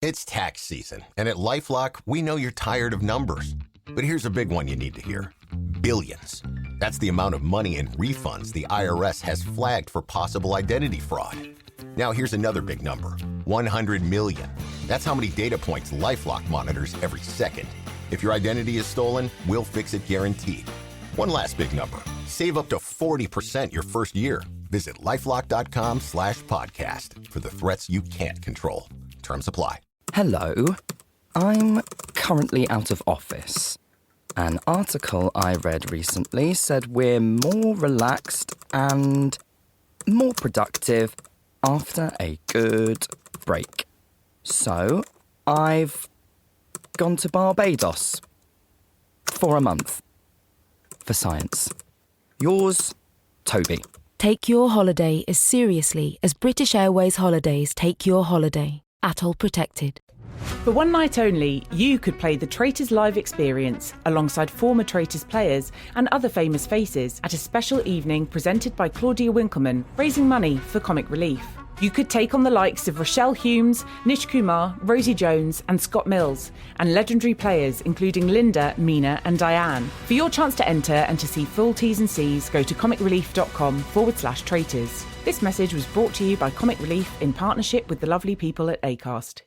It's tax season, and at LifeLock, we know you're tired of numbers. But here's a big one you need to hear. Billions. That's the amount of money in refunds the IRS has flagged for possible identity fraud. Now here's another big number. 100 million. That's how many data points LifeLock monitors every second. If your identity is stolen, we'll fix it guaranteed. One last big number. Save up to 40% your first year. Visit LifeLock.com/podcast for the threats you can't control. Terms apply. Hello. I'm currently out of office. An article I read recently said we're more relaxed and more productive after a good break. So, I've gone to Barbados for a month for science. Yours, Toby. Take your holiday as seriously as British Airways Holidays take your holiday. Atoll protected. For one night only, you could play the Traitors Live experience alongside former Traitors players and other famous faces at a special evening presented by Claudia Winkleman, raising money for comic relief. You could take on the likes of Rochelle Humes, Nish Kumar, Rosie Jones and Scott Mills, and legendary players including Linda, Mina and Diane. For your chance to enter and to see full T's and C's, go to comicrelief.com/traitors. This message was brought to you by Comic Relief in partnership with the lovely people at Acast.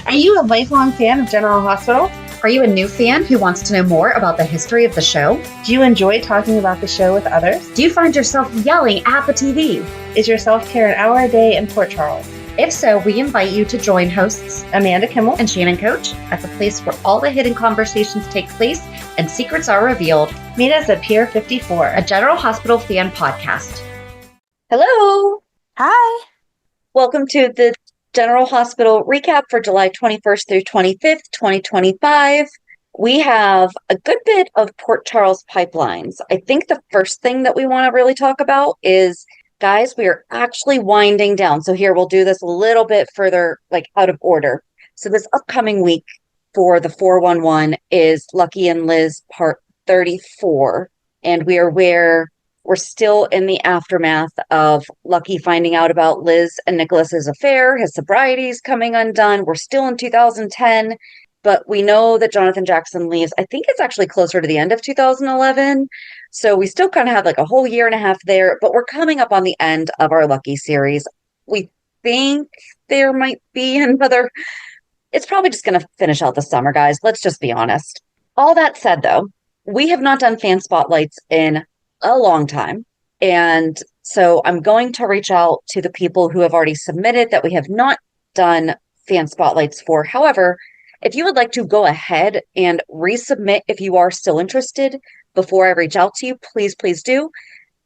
Are you a lifelong fan of General Hospital? Are you a new fan who wants to know more about the history of the show? Do you enjoy talking about the show with others? Do you find yourself yelling at the TV? Is your self-care an hour a day in Port Charles? If so, we invite you to join hosts Amanda Kimmel and Shannon Coach at the place where all the hidden conversations take place and secrets are revealed. Meet us at Pier 54, a General Hospital fan podcast. Hello. Hi. Welcome to the General Hospital recap for July 21st through 25th, 2025. We have a good bit of Port Charles pipelines. I think the first thing that we want to really talk about is, guys, we are actually winding down. So here, we'll do this a little bit further, like out of order. So this upcoming week for the 411 is Lucky and Liz part 34. And we are where we're still in the aftermath of Lucky finding out about Liz and Nicholas's affair. His sobriety is coming undone. We're still in 2010, but we know that Jonathan Jackson leaves. I think it's actually closer to the end of 2011. So we still kind of have like a whole year and a half there, but we're coming up on the end of our Lucky series. We think there might be another. It's probably just going to finish out the summer, guys. Let's just be honest. All that said, though, we have not done fan spotlights in a long time. And so I'm going to reach out to the people who have already submitted that we have not done fan spotlights for. However, if you would like to go ahead and resubmit if you are still interested before I reach out to you, please do.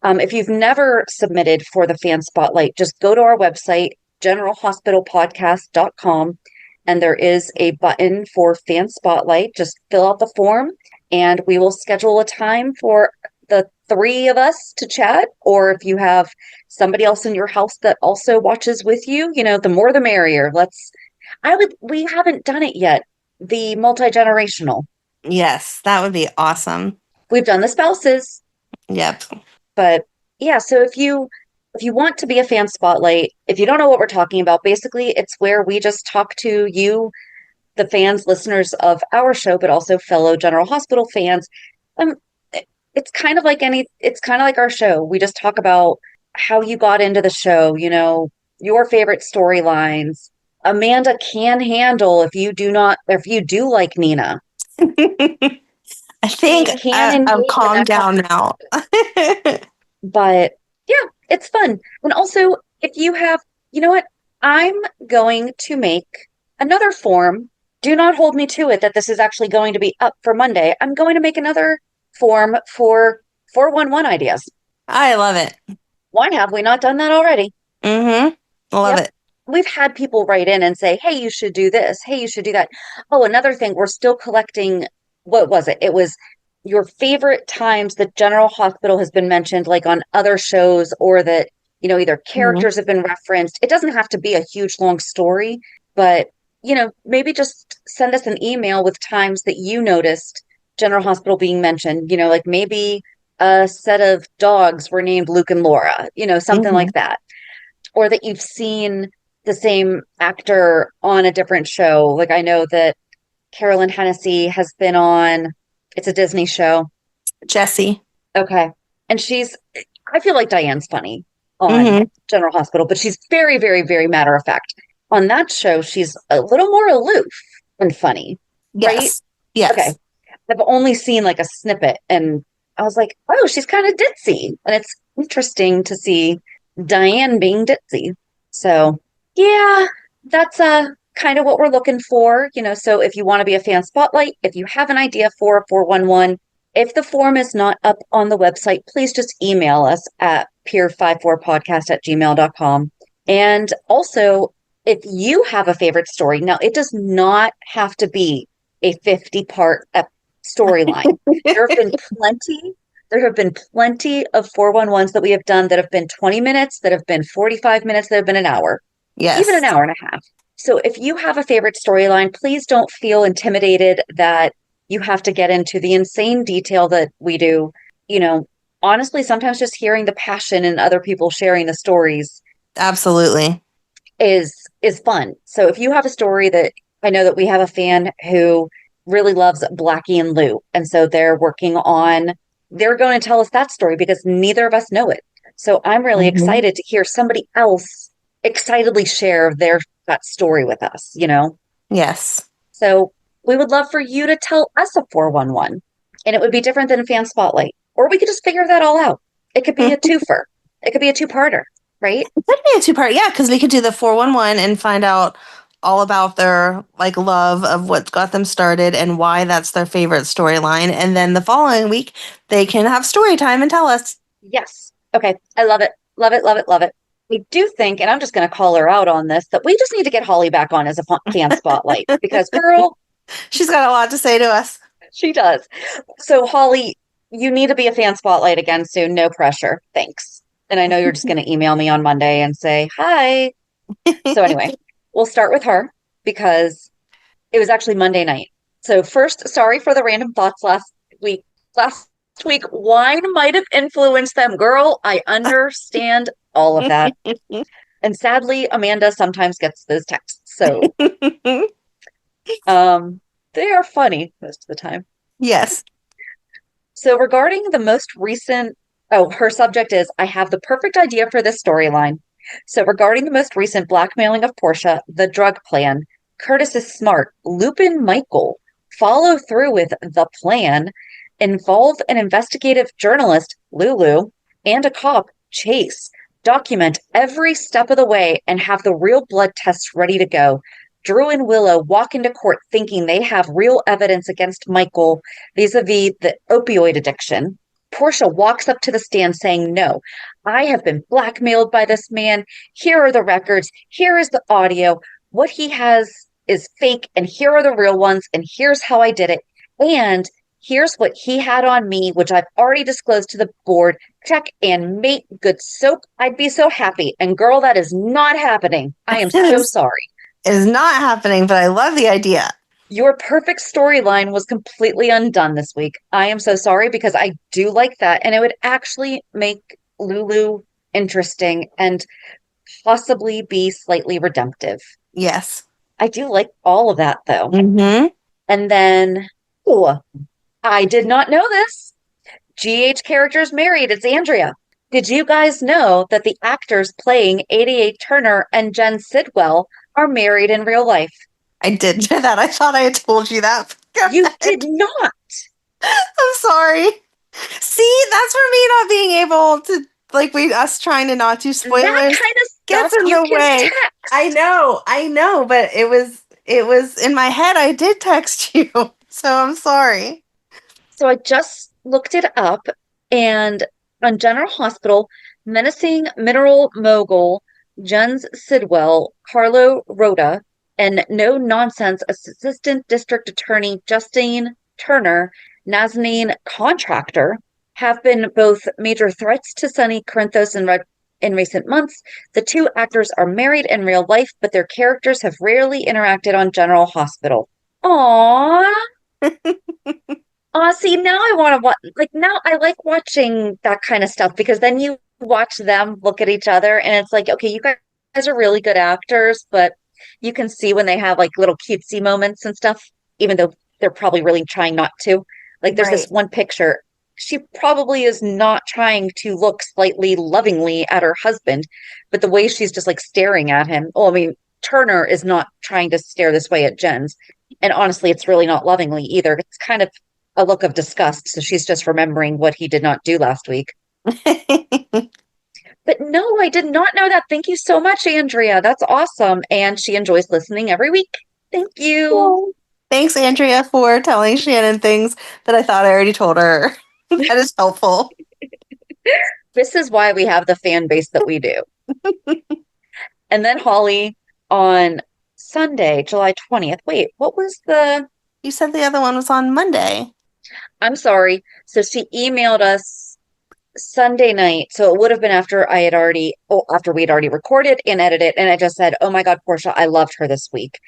If you've never submitted for the fan spotlight, just go to our website, generalhospitalpodcast.com, and there is a button for fan spotlight. Just fill out the form and we will schedule a time for the three of us to chat, or if you have somebody else in your house that also watches with you, the more the merrier. We haven't done it yet. The multi-generational. Yes, that would be awesome. We've done the spouses. Yep. But yeah, so if you want to be a fan spotlight, if you don't know what we're talking about, basically it's where we just talk to you, the fans, listeners of our show, but also fellow General Hospital fans. It's kind of like our show. We just talk about how you got into the show, your favorite storylines. Amanda can handle if you do like Nina. I think I'm calmed down now. But yeah, it's fun. And also, if you have, you know what? I'm going to make another form. Do not hold me to it that this is actually going to be up for Monday. I'm going to make another form for 411 ideas. I love it. Why have we not done that already? Mm-hmm. Love it. We've had people write in and say, hey, you should do this. Hey, you should do that. Oh, another thing, we're still collecting, what was it? It was your favorite times that General Hospital has been mentioned, like on other shows, or that, either characters have been referenced. It doesn't have to be a huge, long story, but, maybe just send us an email with times that you noticed General Hospital being mentioned, like maybe a set of dogs were named Luke and Laura, something like that. or that you've seen the same actor on a different show. Like I know that Carolyn Hennessy has been on, it's a Disney show. Jessie. Okay. And I feel like Diane's funny on General Hospital, but she's very, very, very matter of fact. On that show, she's a little more aloof and funny. Yes. Right? Yes. Okay. I've only seen like a snippet and I was like, oh, she's kind of ditzy. And it's interesting to see Diane being ditzy. So yeah, that's kind of what we're looking for. So if you want to be a fan spotlight, if you have an idea for a 411, if the form is not up on the website, please just email us at peer54podcast@gmail.com. And also, if you have a favorite story, now it does not have to be a 50-part storyline. There have been plenty of 411s that we have done that have been 20 minutes, that have been 45 minutes, that have been an hour. Yes. Even an hour and a half. So if you have a favorite storyline, please don't feel intimidated that you have to get into the insane detail that we do. Honestly, sometimes just hearing the passion in other people sharing the stories. Absolutely. Is fun. So if you have a story that I know that we have a fan who really loves Blackie and Lou. And so they're going to tell us that story because neither of us know it. So I'm really excited to hear somebody else excitedly share that story with us, Yes. So we would love for you to tell us a 411 and it would be different than a fan spotlight, or we could just figure that all out. It could be a twofer. It could be a two-parter, right? It could be a two-part. Yeah. Cause we could do the 411 and find out all about their love of what got them started and why that's their favorite storyline. And then the following week they can have story time and tell us. Yes. Okay. I love it. Love it. Love it. Love it. We do think, and I'm just going to call her out on this, that we just need to get Holly back on as a fan spotlight because girl, she's got a lot to say to us. She does. So Holly, you need to be a fan spotlight again soon. No pressure. Thanks. And I know you're just going to email me on Monday and say, hi. So anyway, we'll start with her because it was actually Monday night. So first, sorry for the random thoughts last week. Last week, wine might have influenced them. Girl, I understand all of that. And sadly, Amanda sometimes gets those texts. So they are funny most of the time. Yes. So regarding the most recent, her subject is, I have the perfect idea for this storyline. So regarding the most recent blackmailing of Portia, the drug plan, Curtis is smart. Lupin Michael follow through with the plan, involve an investigative journalist, Lulu, and a cop, Chase. Document every step of the way and have the real blood tests ready to go. Drew and Willow walk into court thinking they have real evidence against Michael vis-a-vis the opioid addiction. Portia walks up to the stand saying, no, I have been blackmailed by this man. Here are the records. Here is the audio. What he has is fake, and here are the real ones, and here's how I did it. And here's what he had on me, which I've already disclosed to the board. Check and mate, good soap. I'd be so happy. And girl, that is not happening. I am so sorry. It is not happening, but I love the idea. Your perfect storyline was completely undone this week. I am so sorry because I do like that. And it would actually make Lulu interesting and possibly be slightly redemptive. Yes. I do like all of that though. Mm-hmm. And then, I did not know this. GH character's married. It's Andrea. Did you guys know that the actors playing 88 Turner and Jen Sidwell are married in real life? I did know that. I thought I had told you that. You did not. I'm sorry. See, that's for me not being able to, us trying to not do spoilers. That kind of gets stuff in the way. Text. I know, but it was in my head. I did text you, so I'm sorry. So I just looked it up, and on General Hospital, menacing mineral mogul Jens Sidwell, Carlo Rota, and no-nonsense Assistant District Attorney Justine Turner, Nazanin contractor, have been both major threats to Sonny, Corinthos, and in recent months. The two actors are married in real life, but their characters have rarely interacted on General Hospital. Aww. See, now I want to watch. Now I like watching that kind of stuff because then you watch them look at each other and it's like, okay, you guys are really good actors, but you can see when they have like little cutesy moments and stuff, even though they're probably really trying not to. Like there's this Right. one picture. She probably is not trying to look slightly lovingly at her husband, but the way she's just like staring at him. Oh, I mean, Turner is not trying to stare this way at Jens. And honestly, it's really not lovingly either. It's kind of a look of disgust. So she's just remembering what he did not do last week. But no, I did not know that. Thank you so much, Andrea. That's awesome. And she enjoys listening every week. Thank you. Thanks, Andrea, for telling Shannon things that I thought I already told her. That is helpful. This is why we have the fan base that we do. And then Holly on Sunday, July 20th. Wait, what was the... You said the other one was on Monday. I'm sorry. So she emailed us Sunday night. So it would have been after after we'd already recorded and edited. And I just said, oh my God, Portia, I loved her this week.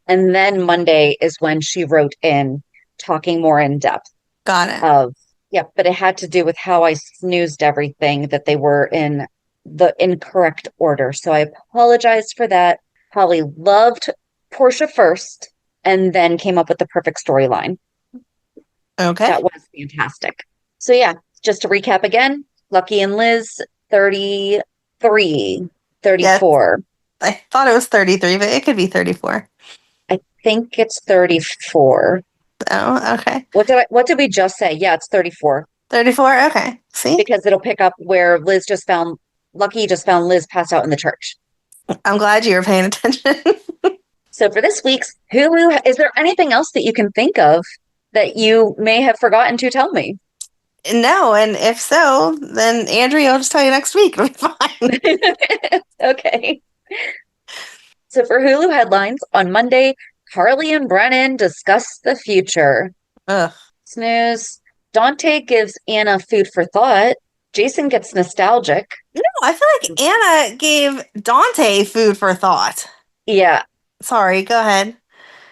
And then Monday is when she wrote in talking more in depth Got it. of, yeah, but it had to do with how I snoozed everything, that they were in the incorrect order. So I apologize for that. Holly loved Portia first and then came up with the perfect storyline. Okay. That was fantastic. So yeah, just to recap again, Lucky and Liz, 33, 34. I thought it was 33, but it could be 34. I think it's 34. Oh, okay. What did we just say? Yeah, it's 34. 34, okay. See? Because it'll pick up where Lucky just found Liz passed out in the church. I'm glad you were paying attention. So for this week's Hulu, is there anything else that you can think of that you may have forgotten to tell me? No, and if so, then Andrea will just tell you next week. It'll be fine. Okay. So for Hulu headlines, on Monday, Carly and Brennan discuss the future. Ugh. Snooze. Dante gives Anna food for thought. Jason gets nostalgic. No, I feel like Anna gave Dante food for thought. Yeah. Sorry, go ahead.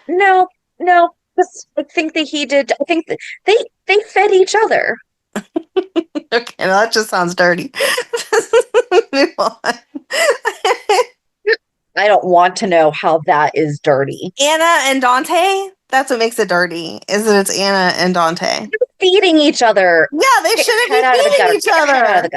No. I think that he did. I think that they fed each other. Okay, well, that just sounds dirty. Move on. I don't want to know how that is dirty. Anna and Dante? That's what makes it dirty, is that it's Anna and Dante. Feeding each other. Yeah, they shouldn't be feeding each other.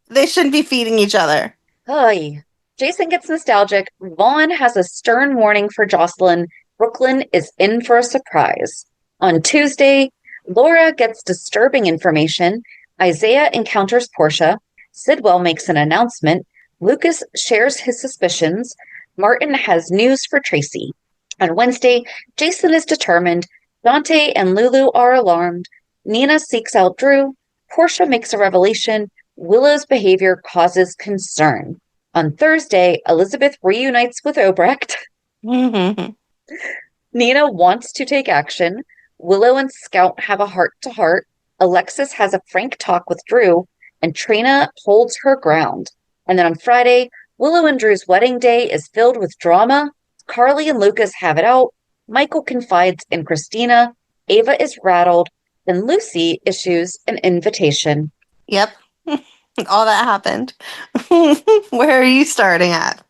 They shouldn't be feeding each other. Oy. Jason gets nostalgic. Vaughn has a stern warning for Jocelyn. Brooklyn is in for a surprise. On Tuesday, Laura gets disturbing information. Isaiah encounters Portia. Sidwell makes an announcement. Lucas shares his suspicions. Martin has news for Tracy. On Wednesday, Jason is determined. Dante and Lulu are alarmed. Nina seeks out Drew. Portia makes a revelation. Willow's behavior causes concern. On Thursday, Elizabeth reunites with Obrecht. Mm-hmm. Nina wants to take action. Willow and Scout have a heart-to-heart. Alexis has a frank talk with Drew. And Trina holds her ground. And then on Friday, Willow and Drew's wedding day is filled with drama. Carly and Lucas have it out. Michael confides in Kristina. Ava is rattled. And Lucy issues an invitation. Yep. All that happened. Where are you starting at?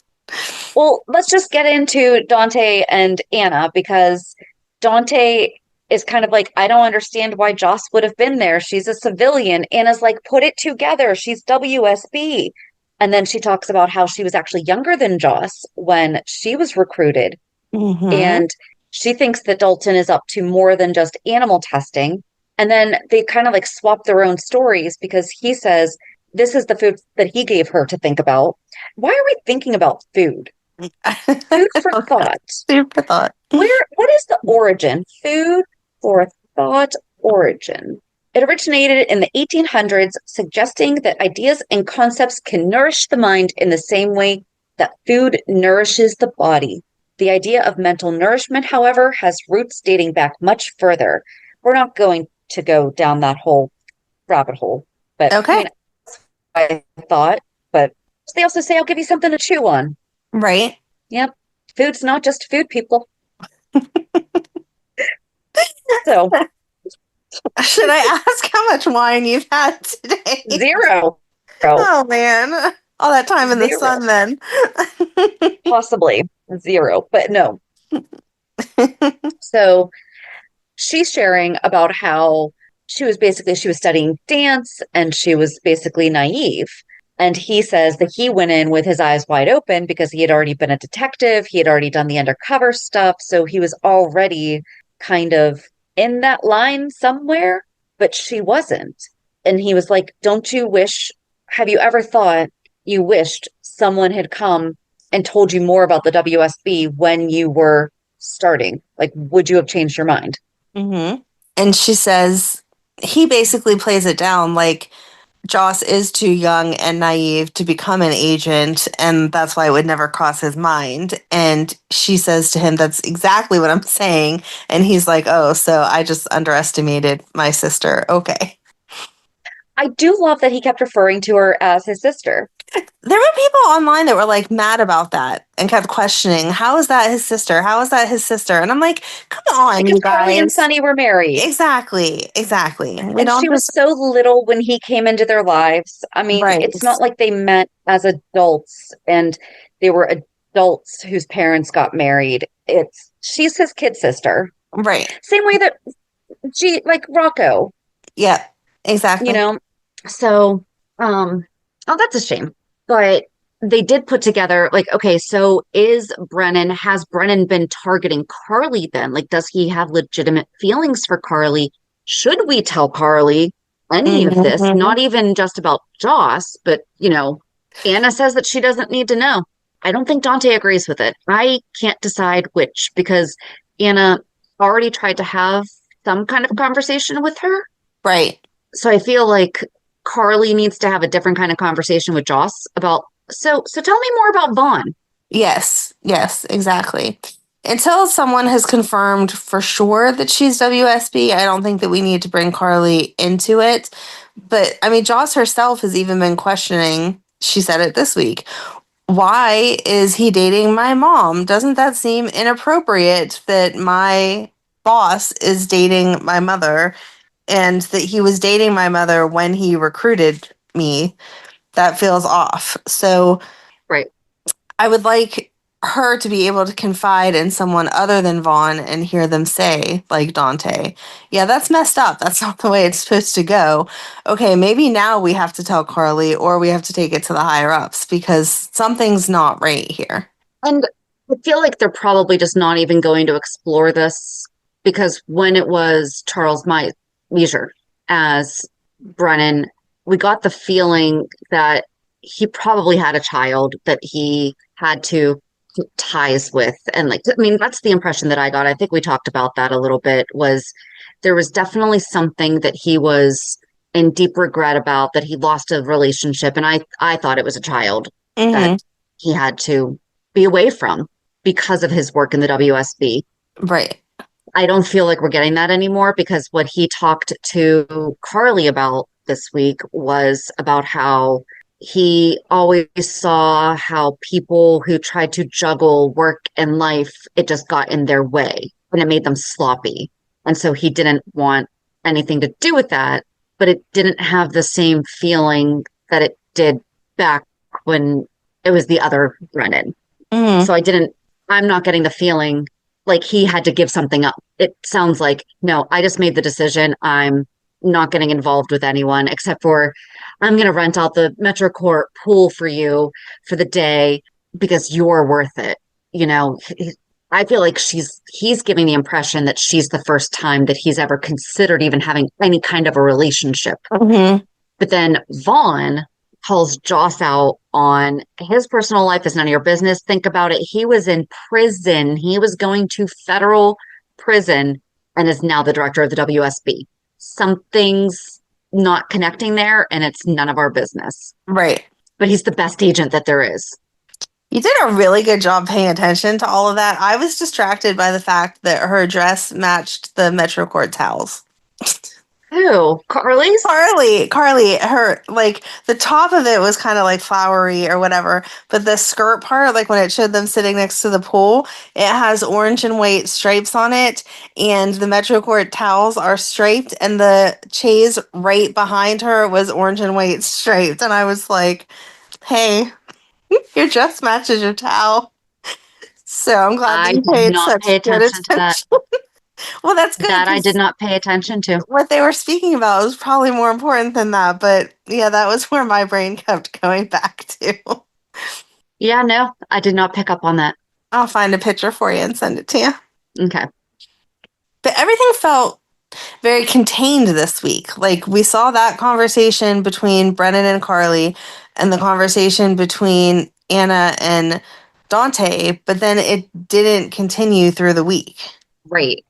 Well, let's just get into Dante and Anna, because Dante is kind of like, I don't understand why Joss would have been there. She's a civilian. Anna's like, put it together. She's WSB. And then she talks about how she was actually younger than Joss when she was recruited. Mm-hmm. And she thinks that Dalton is up to more than just animal testing. And then they kind of like swap their own stories, because he says this is the food that he gave her to think about. Why are we thinking about food? Food for thought. Food for thought. What is the origin? Food for thought origin. It originated in the 1800s, suggesting that ideas and concepts can nourish the mind in the same way that food nourishes the body. The idea of mental nourishment, however, has roots dating back much further. We're not going to go down that whole rabbit hole, but okay. I mean, that's what I thought. But they also say, I'll give you something to chew on. Right. Yep. Food's not just food, people. So, should I ask how much wine you've had today? 0. Oh man. All that time in the Zero. sun then. Possibly zero, but no. So she's sharing about how she was studying dance and she was basically naive. And he says that he went in with his eyes wide open because he had already been a detective. He had already done the undercover stuff. So he was already kind of in that line somewhere, but she wasn't. And he was like, have you ever thought you wished someone had come and told you more about the WSB when you were starting? Like, would you have changed your mind? Mm-hmm. And she says, he basically plays it down like Joss is too young and naive to become an agent, and that's why it would never cross his mind. And she says to him, that's exactly what I'm saying. And he's like, oh, so I just underestimated my sister. Okay. I do love that he kept referring to her as his sister. There were people online that were like mad about that and kept questioning, how is that his sister? How is that his sister? And I'm like, come on, Because you guys. Carly and Sonny were married. Exactly. And she was so little when he came into their lives. I mean, Right. It's not like they met as adults and they were adults whose parents got married. She's his kid sister. Right. Same way that like Rocco. Yeah, exactly. So, oh, that's a shame. But they did put together, like, okay, so has Brennan been targeting Carly then? Like, does he have legitimate feelings for Carly? Should we tell Carly any of this? Not even just about Joss, but, Anna says that she doesn't need to know. I don't think Dante agrees with it. I can't decide which, because Anna already tried to have some kind of conversation with her. Right. So I feel like Carly needs to have a different kind of conversation with Joss about, so tell me more about Vaughn. Yes, exactly. Until someone has confirmed for sure that she's WSB, I don't think that we need to bring Carly into it. But I mean, Joss herself has even been questioning, she said it this week, why is he dating my mom? Doesn't that seem inappropriate that my boss is dating my mother? And that he was dating my mother when he recruited me, that feels off. So right. I would like her to be able to confide in someone other than Vaughn and hear them say, like Dante, yeah, that's messed up. That's not the way it's supposed to go. Okay, maybe now we have to tell Carly or we have to take it to the higher ups because something's not right here. And I feel like they're probably just not even going to explore this because when it was Charles Measure as Brennan, we got the feeling that he probably had a child that he had to keep ties with. And that's the impression that I got. I think we talked about that a little bit, was there was definitely something that he was in deep regret about, that he lost a relationship. And I thought it was a child that he had to be away from because of his work in the WSB. Right. I don't feel like we're getting that anymore because what he talked to Carly about this week was about how he always saw how people who tried to juggle work and life, it just got in their way and it made them sloppy. And so he didn't want anything to do with that, but it didn't have the same feeling that it did back when it was the other Brennan. So I'm not getting the feeling like he had to give something up. It sounds like, no, I just made the decision. I'm not getting involved with anyone except for I'm going to rent out the MetroCorp pool for you for the day because you're worth it. I feel like he's giving the impression that she's the first time that he's ever considered even having any kind of a relationship. But then Vaughn calls Joss out on his personal life is none of your business. Think about it. He was in prison. He was going to federal prison and is now the director of the WSB. Something's not connecting there and it's none of our business. Right. But he's the best agent that there is. You did a really good job paying attention to all of that. I was distracted by the fact that her dress matched the MetroCorp towels. Who? Carly's? Carly, her, like, the top of it was kind of like flowery or whatever, but the skirt part, like when it showed them sitting next to the pool, it has orange and white stripes on it, and the Metro Court towels are striped, and the chaise right behind her was orange and white striped, and I was like, hey, your dress matches your towel. So I'm glad I that you did paid not such pay good attention to that. attention. Well, that's good. That I 'cause did not pay attention to. what they were speaking about was probably more important than that, but yeah, that was where my brain kept going back to. Yeah, no, I did not pick up on that. I'll find a picture for you and send it to you. Okay. But everything felt very contained this week. Like, we saw that conversation between Brennan and Carly and the conversation between Anna and Dante, but then it didn't continue through the week. Right.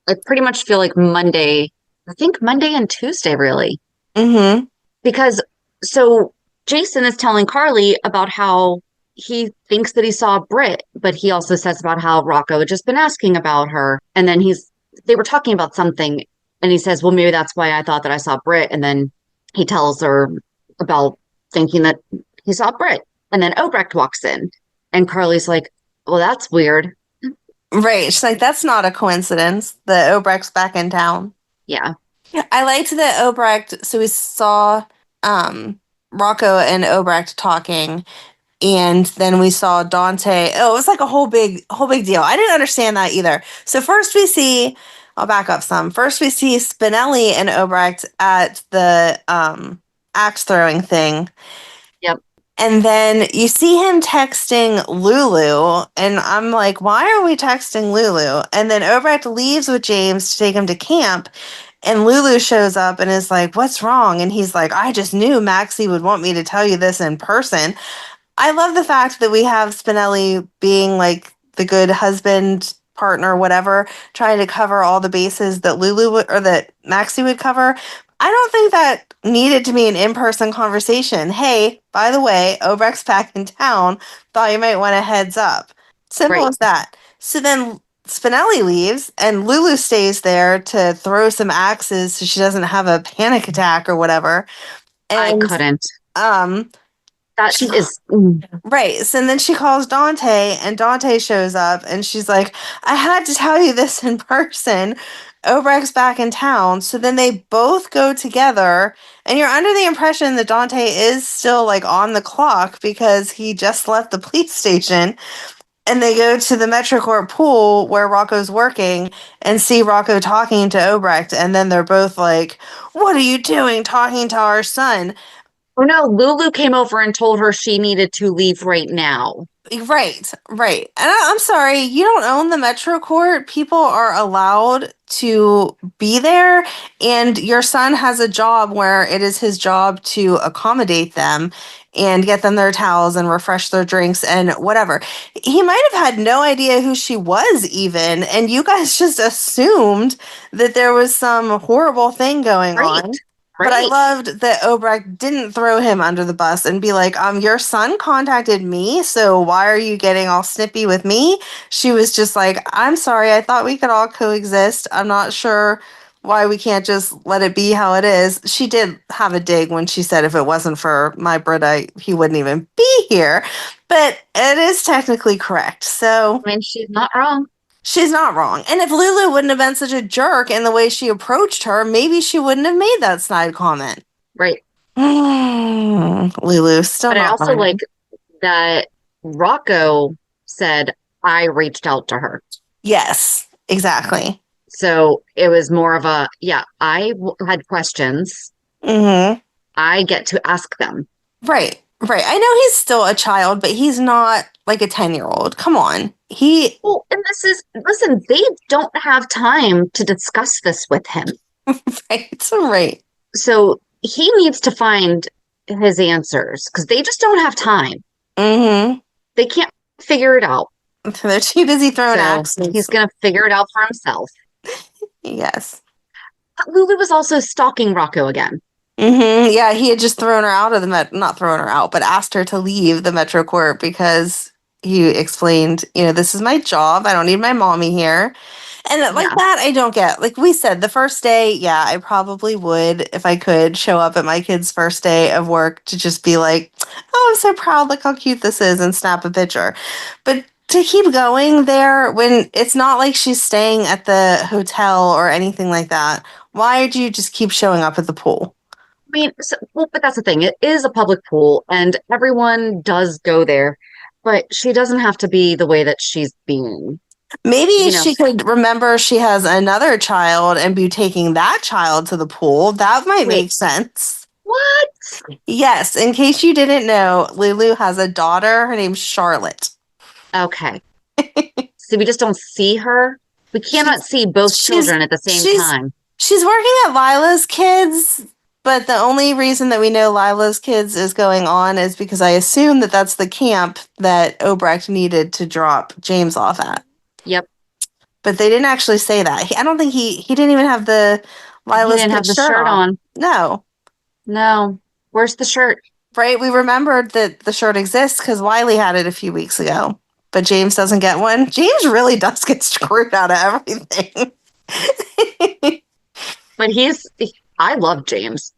I pretty much feel like Monday and Tuesday, really. Mm-hmm. Because, so Jason is telling Carly about how he thinks that he saw Britt, but he also says about how Rocco had just been asking about her. And then they were talking about something, and he says, well, maybe that's why I thought that I saw Britt. And then he tells her about thinking that he saw Britt. And then Obrecht walks in, and Carly's like, well, that's weird. Right. She's like, that's not a coincidence. The Obrecht's back in town. Yeah. I liked that Obrecht, so we saw Rocco and Obrecht talking, and then we saw Dante. Oh, it was like a whole big deal. I didn't understand that either. So first we see, I'll back up some. First we see Spinelli and Obrecht at the axe throwing thing. Yep. And then you see him texting Lulu, and I'm like, why are we texting Lulu? And then Obrecht leaves with James to take him to camp, and Lulu shows up and is like, what's wrong? And he's like, I just knew Maxie would want me to tell you this in person. I love the fact that we have Spinelli being like the good husband, partner, whatever, trying to cover all the bases that that Maxie would cover. I don't think that needed to be an in-person conversation. Hey, by the way, Obrecht's back in town. Thought you might want a heads up. Simple as that. So then Spinelli leaves, and Lulu stays there to throw some axes so she doesn't have a panic attack or whatever. And, I couldn't. That is right. So then she calls Dante, and Dante shows up, and she's like, I had to tell you this in person. Obrecht's back in town. So then they both go together, and you're under the impression that Dante is still like on the clock because he just left the police station. And they go to the Metrocorp pool where Rocco's working and see Rocco talking to Obrecht, and then they're both like, what are you doing talking to our son? Oh no, Lulu came over and told her she needed to leave right now. Right. And I'm sorry, you don't own the Metro Court. People are allowed to be there, and your son has a job where it is his job to accommodate them and get them their towels and refresh their drinks and whatever. He might have had no idea who she was even, and you guys just assumed that there was some horrible thing going on. But I loved that Obrecht didn't throw him under the bus and be like, your son contacted me, so why are you getting all snippy with me? She was just like, I'm sorry, I thought we could all coexist. I'm not sure why we can't just let it be how it is. She did have a dig when she said if it wasn't for my Britta, he wouldn't even be here. But it is technically correct. So I mean, she's not wrong. She's not wrong. And if Lulu wouldn't have been such a jerk in the way she approached her, maybe she wouldn't have made that snide comment. Right. Lulu, still but not I also fine. like that Rocco said, I reached out to her. Yes, exactly. So it was more of a, I had questions. Mm-hmm. I get to ask them. Right. I know he's still a child, but he's not like a 10-year-old. Come on. Well, and listen, they don't have time to discuss this with him. Right. So he needs to find his answers because they just don't have time. Mm-hmm. They can't figure it out. They're too busy throwing axes. He's going to figure it out for himself. Yes. But Lulu was also stalking Rocco again. Mm-hmm. Yeah, he had just thrown her out of not thrown her out, but asked her to leave the Metro Court because he explained, this is my job. I don't need my mommy here. And like that, I don't get. Like we said, the first day, yeah, I probably would, if I could, show up at my kid's first day of work to just be like, oh, I'm so proud, look how cute this is, and snap a picture. But to keep going there when it's not like she's staying at the hotel or anything like that, why do you just keep showing up at the pool? I mean, but that's the thing. It is a public pool, and everyone does go there, but she doesn't have to be the way that she's being. Maybe she could remember she has another child and be taking that child to the pool. That might make sense. What? Yes. In case you didn't know, Lulu has a daughter. Her name's Charlotte. Okay. So we just don't see her? We cannot see both children at the same time. She's working at Lila's kids, but the only reason that we know Lila's kids is going on is because I assume that that's the camp that Obrecht needed to drop James off at. Yep. But they didn't actually say that. I don't think he didn't even have the Lila's shirt on. No. Where's the shirt? Right? We remembered that the shirt exists because Wiley had it a few weeks ago. But James doesn't get one. James really does get screwed out of everything. But I love James.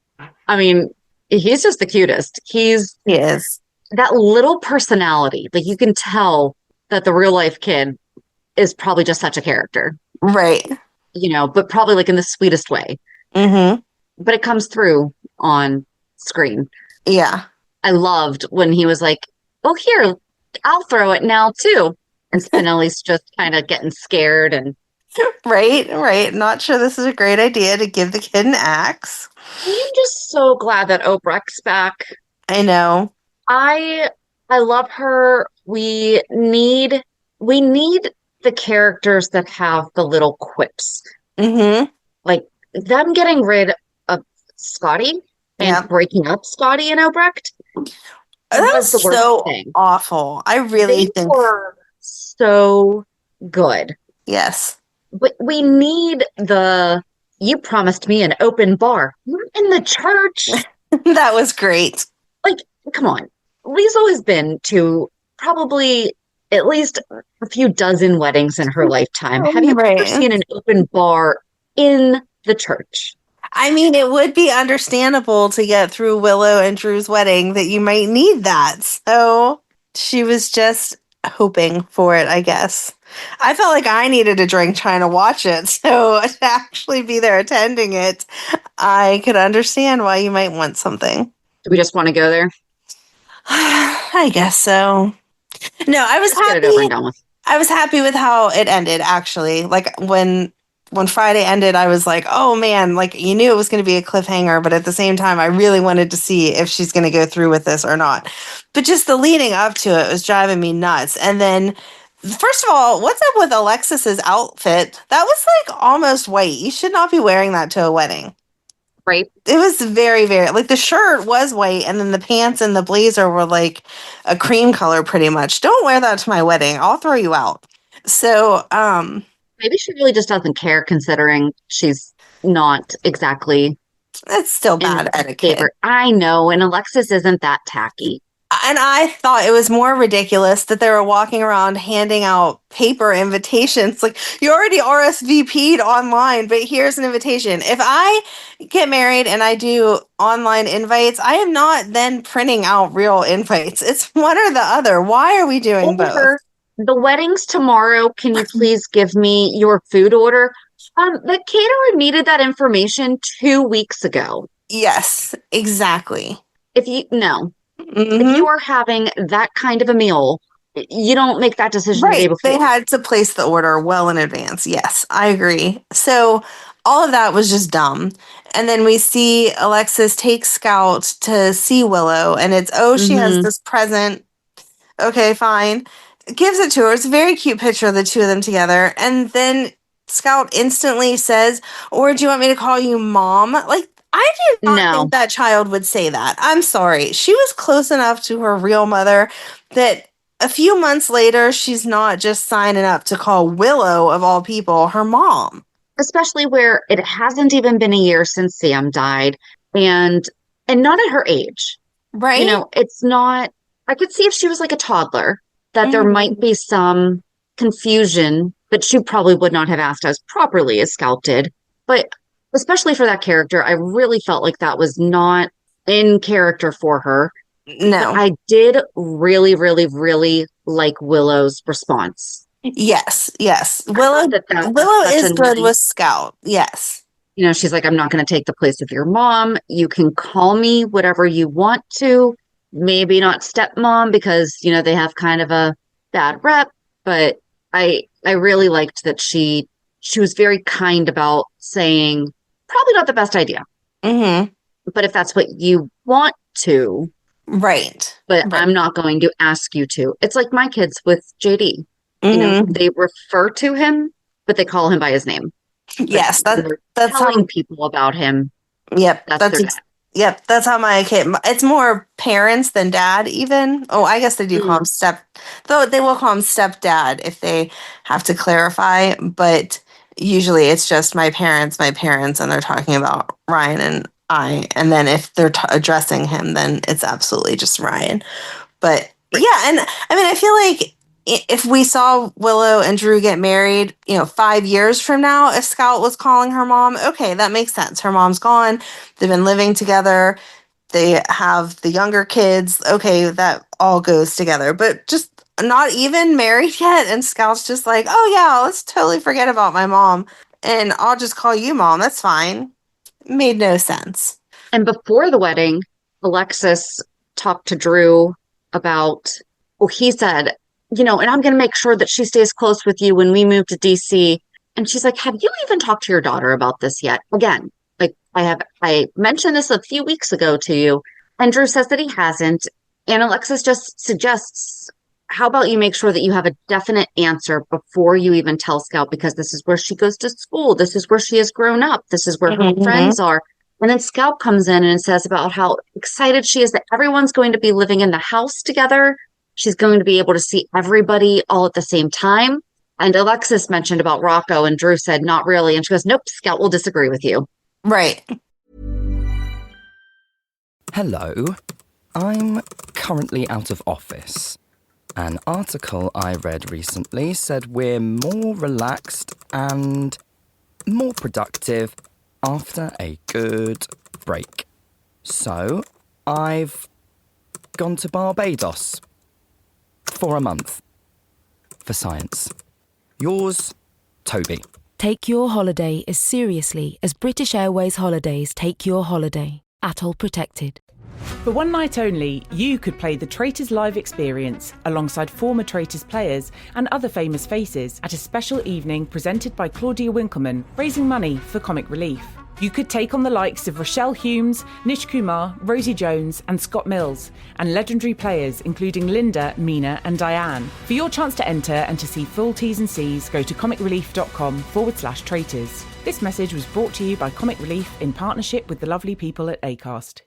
I mean, he's just the cutest. He is. That little personality. Like you can tell that the real life kid is probably just such a character. Right. But probably like in the sweetest way. Mm-hmm. But it comes through on screen. Yeah. I loved when he was like, oh, here, I'll throw it now too. And Spinelli's just kind of getting scared and Right. Not sure this is a great idea to give the kid an axe. I'm just so glad that Obrecht's back. I know. I love her. We need the characters that have the little quips. Mm-hmm. Like them getting rid of Scotty and breaking up Scotty and Obrecht. That was so awful. I really think they were so good. Yes. But we need you promised me an open bar. You're in the church. That was great. Like, come on. Liesl has been to probably at least a few dozen weddings in her lifetime. Have you ever seen an open bar in the church? I mean, it would be understandable to get through Willow and Drew's wedding that you might need that. So she was just hoping for it, I guess. I felt like I needed a drink trying to watch it. So to actually be there attending it, I could understand why you might want something. Do we just want to go there? I guess so. No, I was happy. I was happy with how it ended, actually. Like when Friday ended, I was like, oh man, like you knew it was going to be a cliffhanger, but at the same time, I really wanted to see if she's going to go through with this or not. But just the leading up to it was driving me nuts. And then, first of all, what's up with Alexis's outfit? That was like almost white. You should not be wearing that to a wedding. Right. It was very, very, like the shirt was white and then the pants and the blazer were like a cream color pretty much. Don't wear that to my wedding. I'll throw you out. So, maybe she really just doesn't care considering she's not exactly. That's still bad etiquette. I know. And Alexis isn't that tacky. And I thought it was more ridiculous that they were walking around handing out paper invitations. Like, you already RSVP'd online, but here's an invitation. If I get married and I do online invites, I am not then printing out real invites. It's one or the other. Why are we doing both? The wedding's tomorrow. Can you please give me your food order? The caterer needed that information 2 weeks ago. Yes, exactly. If you are having that kind of a meal, you don't make that decision the day before. They had to place the order well in advance. Yes, I agree. So all of that was just dumb. And then we see Alexis take Scout to see Willow, and it's, she has this present. Okay, fine. Gives it to her. It's a very cute picture of the two of them together. And then Scout instantly says, or do you want me to call you mom? Like, I did not think that child would say that. I'm sorry. She was close enough to her real mother that a few months later, she's not just signing up to call Willow, of all people, her mom. Especially where it hasn't even been a year since Sam died, and not at her age. Right. It's not, I could see if she was like a toddler, that there might be some confusion but she probably would not have asked as properly as Scout did. But especially for that character, I really felt like that was not in character for her. No. But I did really, really, really like Willow's response. Yes. Willow is good with Scout. Yes. You know, she's like, I'm not going to take the place of your mom. You can call me whatever you want to. Maybe not stepmom because, you know, they have kind of a bad rep. But I really liked that she was very kind about saying, probably not the best idea. Mm-hmm. But if that's what you want to. Right. But I'm not going to ask you to. It's like my kids with JD. Mm-hmm. You know, they refer to him, but they call him by his name. Yes, that's telling how people about him. Yep, that's their dad. Yep, that's how my kid. It's more parents than dad, even. Oh, I guess they do call him though they will call him stepdad if they have to clarify. But usually, it's just my parents, and they're talking about Ryan and I. And then if they're addressing him, then it's absolutely just Ryan. But yeah, and I mean, I feel like if we saw Willow and Drew get married, 5 years from now, if Scout was calling her mom, okay, that makes sense. Her mom's gone. They've been living together. They have the younger kids. Okay, that all goes together. But just not even married yet. And Scout's just like, oh, yeah, let's totally forget about my mom. And I'll just call you mom. That's fine. Made no sense. And before the wedding, Alexis talked to Drew about, he said, and I'm going to make sure that she stays close with you when we move to DC. And she's like, have you even talked to your daughter about this yet? Again, like I mentioned this a few weeks ago to you. And Drew says that he hasn't. And Alexis just suggests, how about you make sure that you have a definite answer before you even tell Scout, because this is where she goes to school. This is where she has grown up. This is where her friends are. And then Scout comes in and says about how excited she is that everyone's going to be living in the house together. She's going to be able to see everybody all at the same time. And Alexis mentioned about Rocco, and Drew said, not really. And she goes, nope, Scout will disagree with you. Right. Hello. I'm currently out of office. An article I read recently said we're more relaxed and more productive after a good break. So I've gone to Barbados for a month for science. Yours, Toby. Take your holiday as seriously as British Airways Holidays take your holiday. Atoll protected. For one night only, you could play the Traitors Live experience alongside former Traitors players and other famous faces at a special evening presented by Claudia Winkleman, raising money for comic relief. You could take on the likes of Rochelle Humes, Nish Kumar, Rosie Jones and Scott Mills, and legendary players including Linda, Mina and Diane. For your chance to enter and to see full T's and C's, go to comicrelief.com/traitors. This message was brought to you by Comic Relief in partnership with the lovely people at Acast.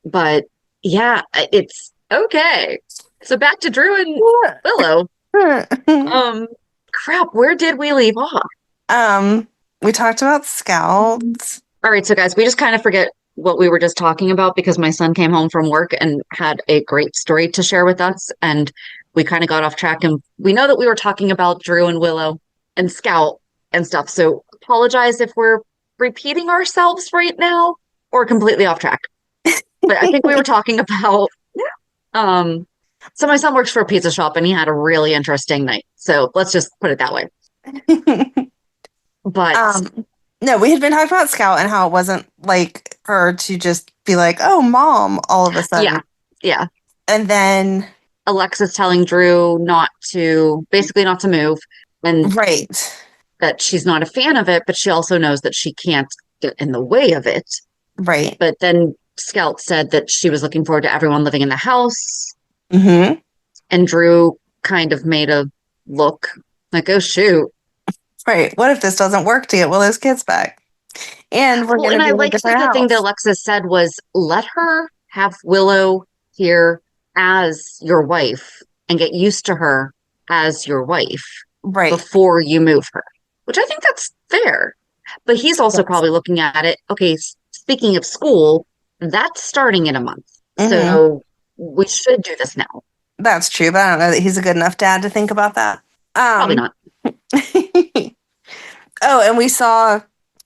But yeah, it's okay. So back to Drew and Willow. Crap, where did we leave off? We talked about Scouts. All right, so guys, we just kind of forget what we were just talking about because my son came home from work and had a great story to share with us, and we kind of got off track. And we know that we were talking about Drew and Willow and Scout and stuff. So apologize if we're repeating ourselves right now or completely off track. But I think we were talking about. So my son works for a pizza shop, and he had a really interesting night. So let's just put it that way. But no, we had been talking about Scout and how it wasn't like her to just be like, "Oh, mom," all of a sudden. Yeah. And then Alexis telling Drew not to move, and right, that she's not a fan of it, but she also knows that she can't get in the way of it. Right. But then Scout said that she was looking forward to everyone living in the house. Mm-hmm. And Drew kind of made a look like, oh, shoot. Right. What if this doesn't work to get Willow's kids back? And we're going to be in a different house. The thing that Alexis said was, let her have Willow here as your wife and get used to her as your wife before you move her, which I think that's fair. But he's also probably looking at it. Okay, speaking of school, that's starting in a month. Mm-hmm. So we should do this now. That's true, but I don't know that he's a good enough dad to think about that. Probably not. Oh, and we saw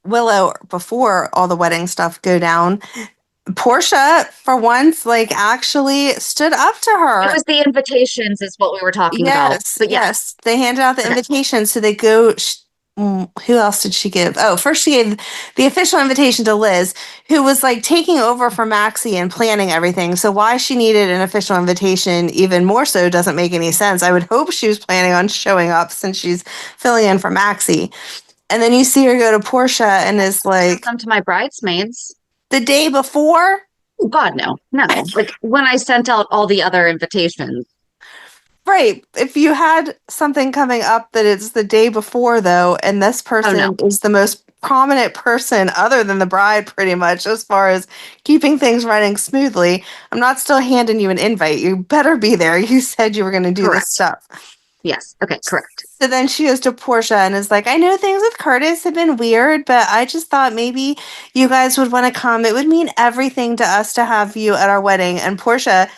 Willow before all the wedding stuff go down. Portia, for once, like actually stood up to her. It was the invitations, is what we were talking about. But yes, they handed out the invitations, so they go. Who else did she give? Oh, first she gave the official invitation to Liz, who was like taking over for Maxie and planning everything. So why she needed an official invitation even more so doesn't make any sense. I would hope she was planning on showing up since she's filling in for Maxie. And then you see her go to Portia and is like, "Come to my bridesmaids." The day before? Oh, God, no. Like when I sent out all the other invitations. Right. If you had something coming up that it's the day before, though, and this person is the most prominent person other than the bride, pretty much, as far as keeping things running smoothly, I'm not still handing you an invite. You better be there. You said you were going to do this stuff. Yes. Okay, correct. So then she goes to Portia and is like, I know things with Curtis have been weird, but I just thought maybe you guys would want to come. It would mean everything to us to have you at our wedding. And Portia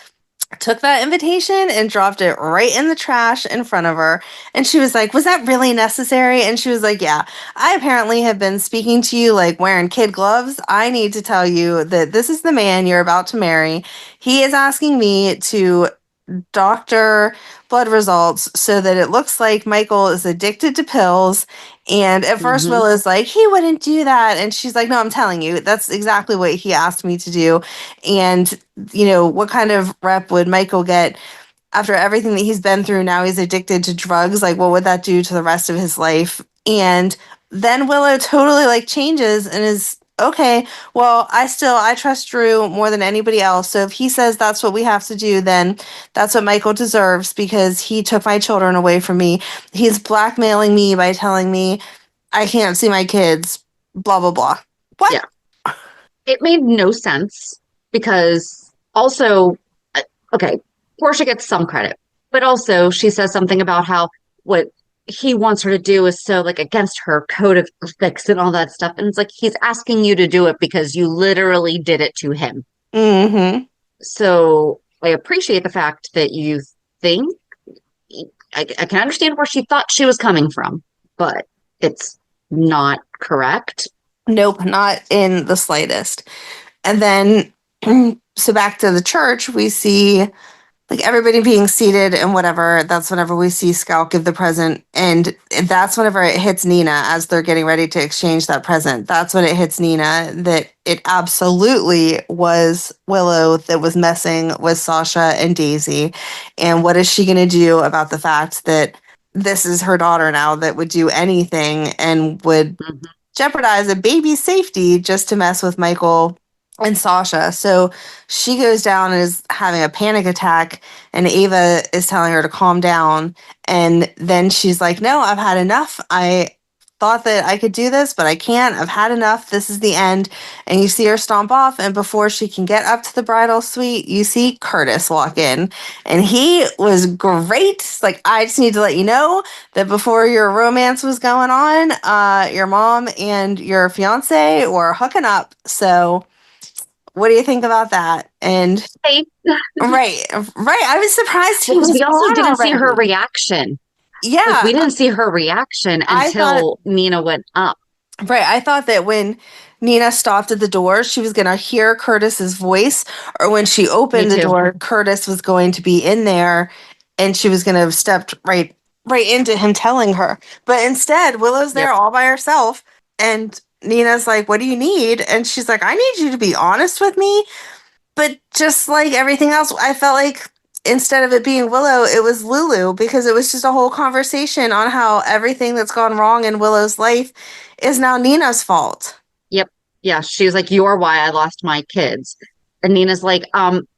took that invitation and dropped it right in the trash in front of her. And she was like, was that really necessary? And she was like, yeah, I apparently have been speaking to you like wearing kid gloves. I need to tell you that this is the man you're about to marry. He is asking me to doctor blood results so that it looks like Michael is addicted to pills. And at first Willow's like, he wouldn't do that. And she's like, no, I'm telling you, that's exactly what he asked me to do. And, you know, what kind of rep would Michael get after everything that he's been through? Now he's addicted to drugs. Like, what would that do to the rest of his life? And then Willow totally like changes and is okay, well, I trust Drew more than anybody else. So if he says that's what we have to do, then that's what Michael deserves because he took my children away from me. He's blackmailing me by telling me I can't see my kids, blah, blah, blah. What? Yeah. It made no sense because also, okay, Portia gets some credit, but also she says something about how what he wants her to do is so like against her code of ethics and all that stuff. And it's like, he's asking you to do it because you literally did it to him. Mm-hmm. So I appreciate the fact that you think, I can understand where she thought she was coming from, but it's not correct. Nope, not in the slightest. And then, so back to the church, we see like everybody being seated and whatever. That's whenever we see Scout give the present. And that's whenever it hits Nina as they're getting ready to exchange that present. That's when it hits Nina that it absolutely was Willow that was messing with Sasha and Daisy. And what is she going to do about the fact that this is her daughter now that would do anything and would jeopardize a baby's safety just to mess with Michael and Sasha. So she goes down and is having a panic attack, and Ava is telling her to calm down. And then she's like, no, I've had enough. I thought that I could do this, but I can't. I've had enough. This is the end. And you see her stomp off. And before she can get up to the bridal suite, you see Curtis walk in. And he was great. Like, I just need to let you know that before your romance was going on, your mom and your fiance were hooking up. So what do you think about that? And right. I was surprised he was. We also didn't see her already. reaction. Yeah, like, we didn't see her reaction until Nina went up. Right. I thought that when Nina stopped at the door, she was going to hear Curtis's voice, or when she opened the door, Curtis was going to be in there, and she was going to have stepped right into him telling her. But instead, Willow's there all by herself, and Nina's like, what do you need? And she's like, I need you to be honest with me. But just like everything else, I felt like instead of it being Willow, it was Lulu, because it was just a whole conversation on how everything that's gone wrong in Willow's life is now Nina's fault. Yep. Yeah. She was like, you're why I lost my kids. And Nina's like,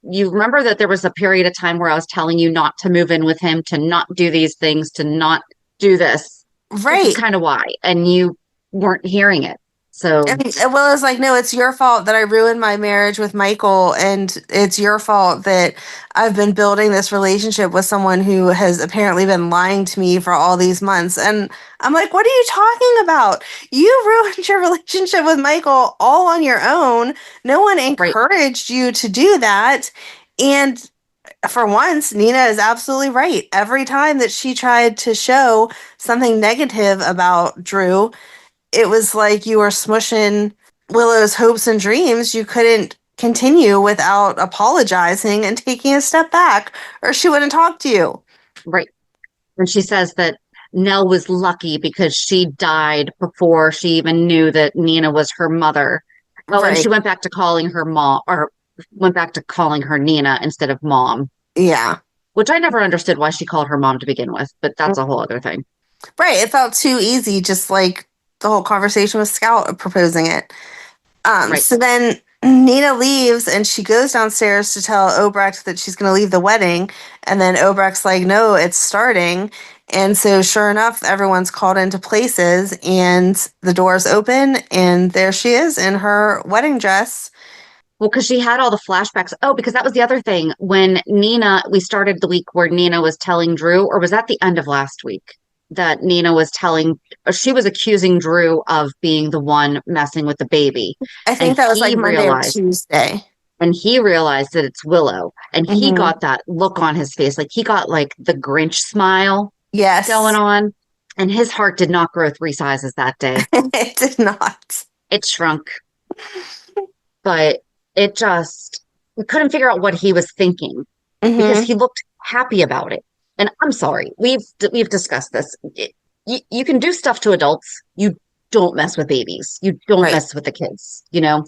you remember that there was a period of time where I was telling you not to move in with him, to not do these things, to not do this. Right. This is kind of why. And you weren't hearing it. So Willow's like, no, it's your fault that I ruined my marriage with Michael, and it's your fault that I've been building this relationship with someone who has apparently been lying to me for all these months. And I'm like, what are you talking about? You ruined your relationship with Michael all on your own. No one encouraged you to do that. And for once, Nina is absolutely right. Every time that she tried to show something negative about Drew, it was like you were smushing Willow's hopes and dreams. You couldn't continue without apologizing and taking a step back, or she wouldn't talk to you. Right. And she says that Nell was lucky because she died before she even knew that Nina was her mother. Oh, and she went back to calling her mom, or went back to calling her Nina instead of mom. Yeah. Which I never understood why she called her mom to begin with, but that's a whole other thing. Right. It felt too easy, just like the whole conversation with Scout proposing it. Right. So then Nina leaves and she goes downstairs to tell Obrecht that she's going to leave the wedding. And then Obrecht's like, no, it's starting. And so sure enough, everyone's called into places and the doors open and there she is in her wedding dress. Well, because she had all the flashbacks. Oh, because that was the other thing. When we started the week where Nina was telling Drew, or was that the end of last week? That Nina was she was accusing Drew of being the one messing with the baby. I think that was like Monday or Tuesday. And he realized that it's Willow. And he got that look on his face. Like he got like the Grinch smile going on. And his heart did not grow 3 sizes that day. It did not. It shrunk. But we couldn't figure out what he was thinking because he looked happy about it. And I'm sorry, we've discussed this. You can do stuff to adults. You don't mess with babies. You don't mess with the kids. You know,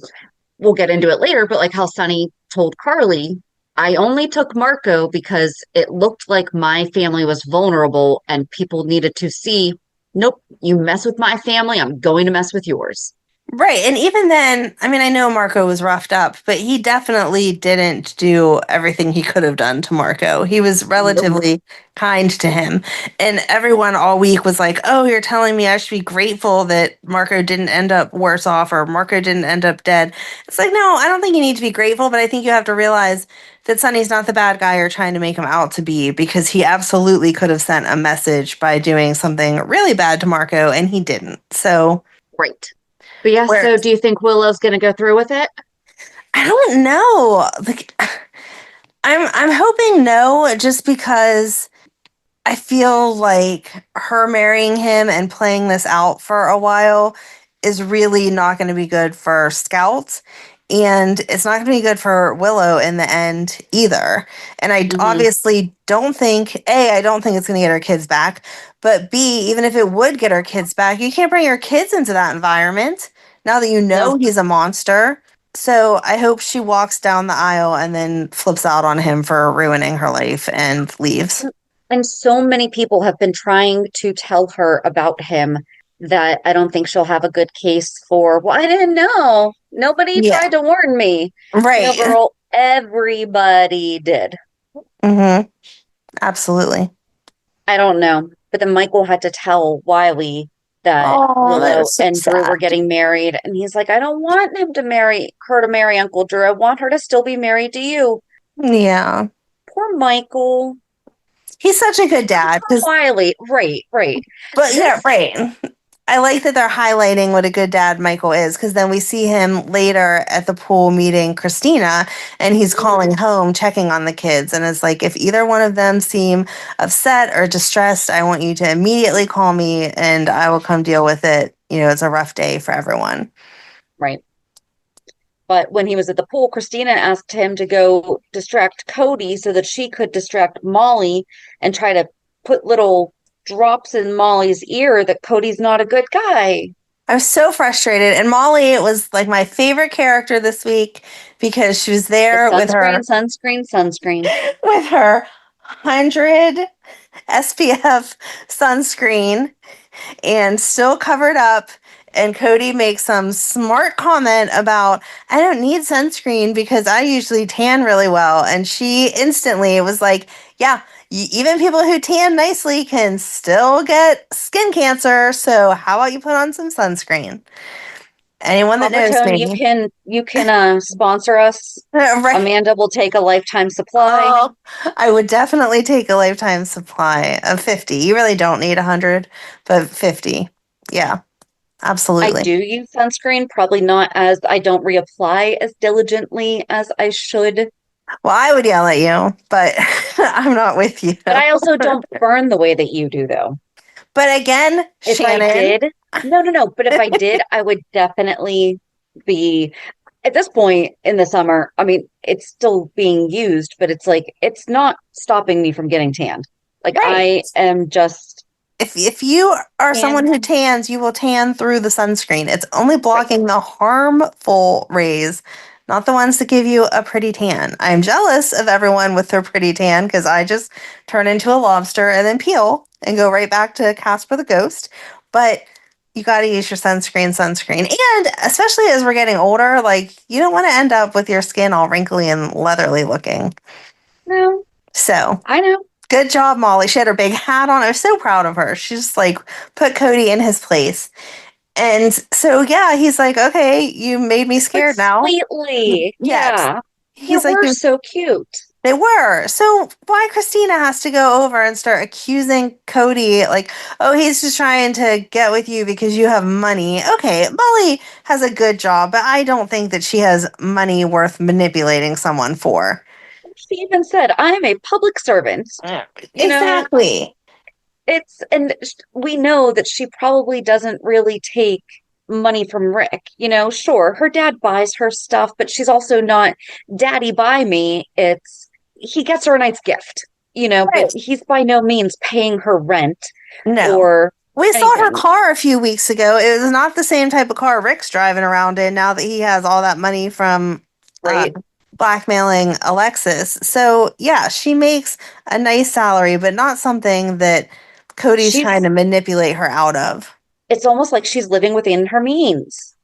we'll get into it later, but like how Sonny told Carly, I only took Marco because it looked like my family was vulnerable and people needed to see, nope, you mess with my family, I'm going to mess with yours. Right. And even then, I mean, I know Marco was roughed up, but he definitely didn't do everything he could have done to Marco. He was relatively kind to him. And everyone all week was like, oh, you're telling me I should be grateful that Marco didn't end up worse off or Marco didn't end up dead. It's like, no, I don't think you need to be grateful, but I think you have to realize that Sonny's not the bad guy you're trying to make him out to be, because he absolutely could have sent a message by doing something really bad to Marco, and he didn't. So. Right. But yeah, so do you think Willow's going to go through with it? I don't know. Like, I'm hoping no, just because I feel like her marrying him and playing this out for a while is really not going to be good for Scout. And it's not going to be good for Willow in the end either. And I obviously don't think, A, I don't think it's going to get her kids back. But B, even if it would get her kids back, you can't bring your kids into that environment now that you know he's a monster. So I hope she walks down the aisle and then flips out on him for ruining her life and leaves. And so many people have been trying to tell her about him that I don't think she'll have a good case for. Well, I didn't know. Nobody tried to warn me. Right. No, girl, everybody did. Absolutely. I don't know. But then Michael had to tell Wiley that Willow and Drew were getting married. And he's like, I don't want her to marry Uncle Drew. I want her to still be married to you. Yeah. Poor Michael. He's such a good dad. Wiley. Right. But yeah, right. I like that they're highlighting what a good dad Michael is, because then we see him later at the pool meeting Kristina, and he's calling home, checking on the kids. And it's like, if either one of them seem upset or distressed, I want you to immediately call me and I will come deal with it. You know, it's a rough day for everyone. Right. But when he was at the pool, Kristina asked him to go distract Cody so that she could distract Molly and try to put little drops in Molly's ear that Cody's not a good guy. I was so frustrated. And Molly was like my favorite character this week because she was there with her sunscreen with her 100 SPF sunscreen and still covered up. And Cody makes some smart comment about, I don't need sunscreen because I usually tan really well. And she instantly was like, yeah, even people who tan nicely can still get skin cancer. So how about you put on some sunscreen? Anyone that knows me. You can sponsor us. Right. Amanda will take a lifetime supply. Oh, I would definitely take a lifetime supply of 50. You really don't need 100, but 50. Yeah. Absolutely. I do use sunscreen, probably not as I don't reapply as diligently as I should. Well, I would yell at you, but I'm not with you. But I also don't burn the way that you do, though. But again, If Shannon. I did, no. But if I did, I would definitely be at this point in the summer. I mean, it's still being used, but it's like it's not stopping me from getting tanned. Like Right. I am just If you are tan. someone who tans, you will tan through the sunscreen. It's only blocking the harmful rays, not the ones that give you a pretty tan. I'm jealous of everyone with their pretty tan because I just turn into a lobster and then peel and go right back to Casper the Ghost. But you got to use your sunscreen. And especially as we're getting older, like you don't want to end up with your skin all wrinkly and leathery looking. No, So I know. good job, Molly. She had her big hat on. I was so proud of her. She just like put Cody in his place. And so, yeah, he's like, okay, you made me scared now. Sweetly. Yes. Yeah. He's They like, were so cute. they were. So why Kristina has to go over and start accusing Cody, like, oh, he's just trying to get with you because you have money. Okay, Molly has a good job, but I don't think that she has money worth manipulating someone for. She even said, I'm a public servant. You know, Exactly. and we know that she probably doesn't really take money from Rick. You know, sure, her dad buys her stuff, but she's also not daddy buy me. It's he gets her a nice gift, you know, Right. but he's by no means paying her rent No. or We saw her anything. car a few weeks ago. It was not the same type of car Rick's driving around in now that he has all that money from Right. blackmailing Alexis. So, yeah, she makes a nice salary, but not something that Cody's She's- trying to manipulate her out of. It's almost like she's living within her means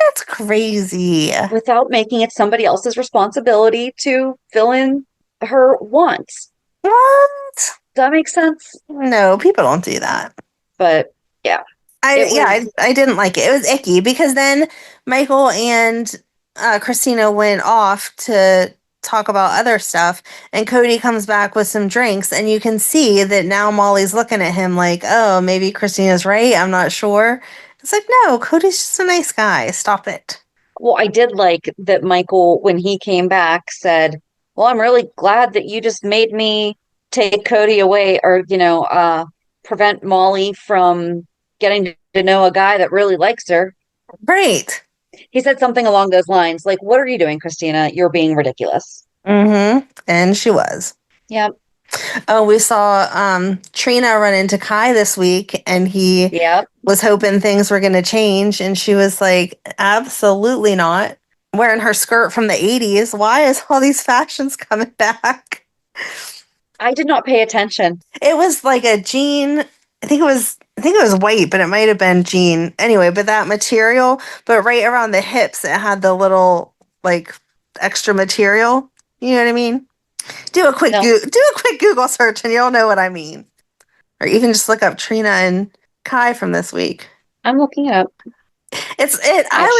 That's crazy. without making it somebody else's responsibility to fill in her wants. What? Does that make sense? No, people don't do that. But yeah. I didn't like it. It was icky because then Michael and Kristina went off to talk about other stuff, and Cody comes back with some drinks, and you can see that now Molly's looking at him like, oh, maybe Christina's right. I'm not sure. It's like, no, Cody's just a nice guy. Stop it. Well, I did like that Michael, when he came back, said, well, I'm really glad that you just made me take Cody away or, prevent Molly from getting to know a guy that really likes her. Right. He said something along those lines, like, what are you doing, Kristina? You're being ridiculous. Mm-hmm. And she was. Yep. Oh, we saw Trina run into Kai this week, and he was hoping things were going to change, and she was like, absolutely not. Wearing her skirt from the 80s. Why is all these fashions coming back? I did not pay attention. It was like a jean. I think it was white, but it might have been jean. Anyway, but that material, but right around the hips, it had the little like extra material. You know what I mean? Do a quick Google search, and you'll know what I mean. Or even just look up Trina and Kai from this week. I'm looking it up.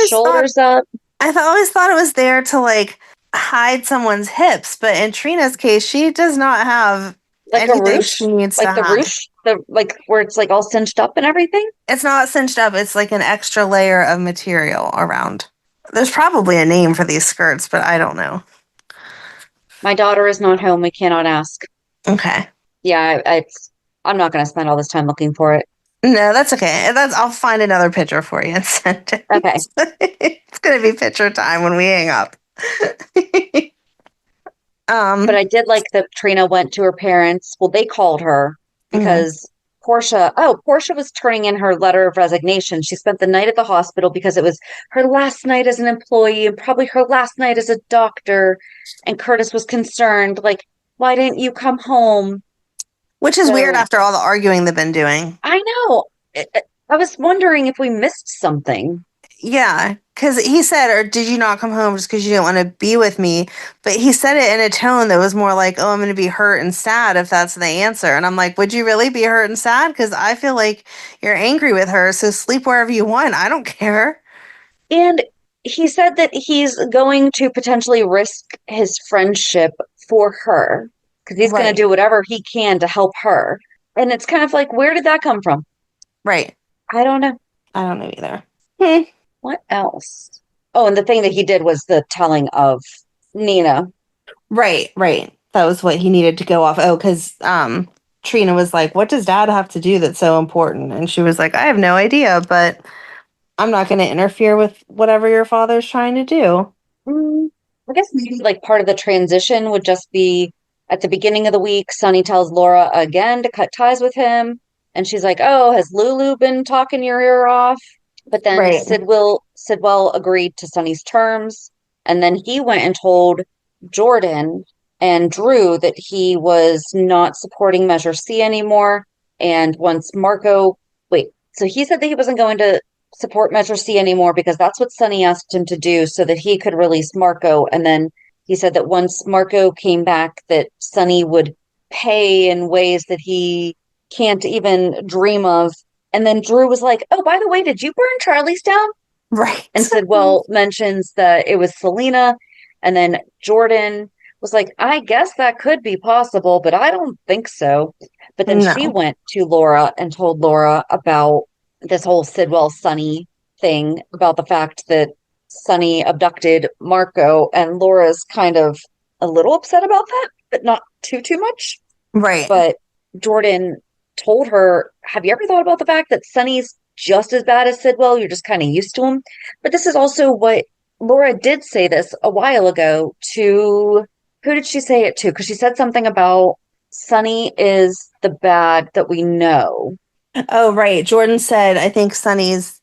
Shoulders up. I always thought it was there to like hide someone's hips, but in Trina's case, she does not have like anything a ruche, she needs like to the hide. ruche, like where it's like all cinched up and everything. It's not cinched up. It's like an extra layer of material around. There's probably a name for these skirts, but I don't know. My daughter is not home. We cannot ask. Okay. Yeah, I'm not going to spend all this time looking for it. No, that's okay. I'll find another picture for you and send it. Okay. It's going to be picture time when we hang up. But I did like that Trina went to her parents. Well, they called her because Portia was turning in her letter of resignation. She spent the night at the hospital because it was her last night as an employee and probably her last night as a doctor. And Curtis was concerned, like, why didn't you come home? Which is weird after all the arguing they've been doing. I know. I was wondering if we missed something. Yeah, because he said, or did you not come home just because you didn't want to be with me? But he said it in a tone that was more like, oh, I'm going to be hurt and sad if that's the answer. And I'm like, would you really be hurt and sad? Because I feel like you're angry with her, so sleep wherever you want. I don't care. And he said that he's going to potentially risk his friendship for her because he's going to do whatever he can to help her. And it's kind of like, where did that come from? Right. I don't know. I don't know either. What else? Oh, and the thing that he did was the telling of Nina. Right, right. That was what he needed to go off. Oh, because Trina was like, what does dad have to do that's so important? And she was like, I have no idea, but I'm not going to interfere with whatever your father's trying to do. I guess maybe like part of the transition would just be at the beginning of the week, Sonny tells Laura again to cut ties with him. And she's like, oh, has Lulu been talking your ear off? But then Right. Sidwell agreed to Sonny's terms. And then he went and told Jordan and Drew that he was not supporting Measure C anymore. And once so he said that he wasn't going to support Measure C anymore because that's what Sonny asked him to do so that he could release Marco. And then he said that once Marco came back, that Sonny would pay in ways that he can't even dream of. And then Drew was like, oh, by the way, did you burn Charlie's down? Right. And Sidwell mentions that it was Selena. And then Jordan was like, I guess that could be possible, but I don't think so. But then she No. went to Laura and told Laura about this whole Sidwell Sonny thing, about the fact that Sonny abducted Marco, and Laura's kind of a little upset about that, but not too much. Right. But Jordan told her, have you ever thought about the fact that Sonny's just as bad as Sidwell? You're just kind of used to him. But this is also what Laura did say this a while ago to, who did she say it to? Because she said something about Sonny is the bad that we know. Oh, right. Jordan said, I think Sonny's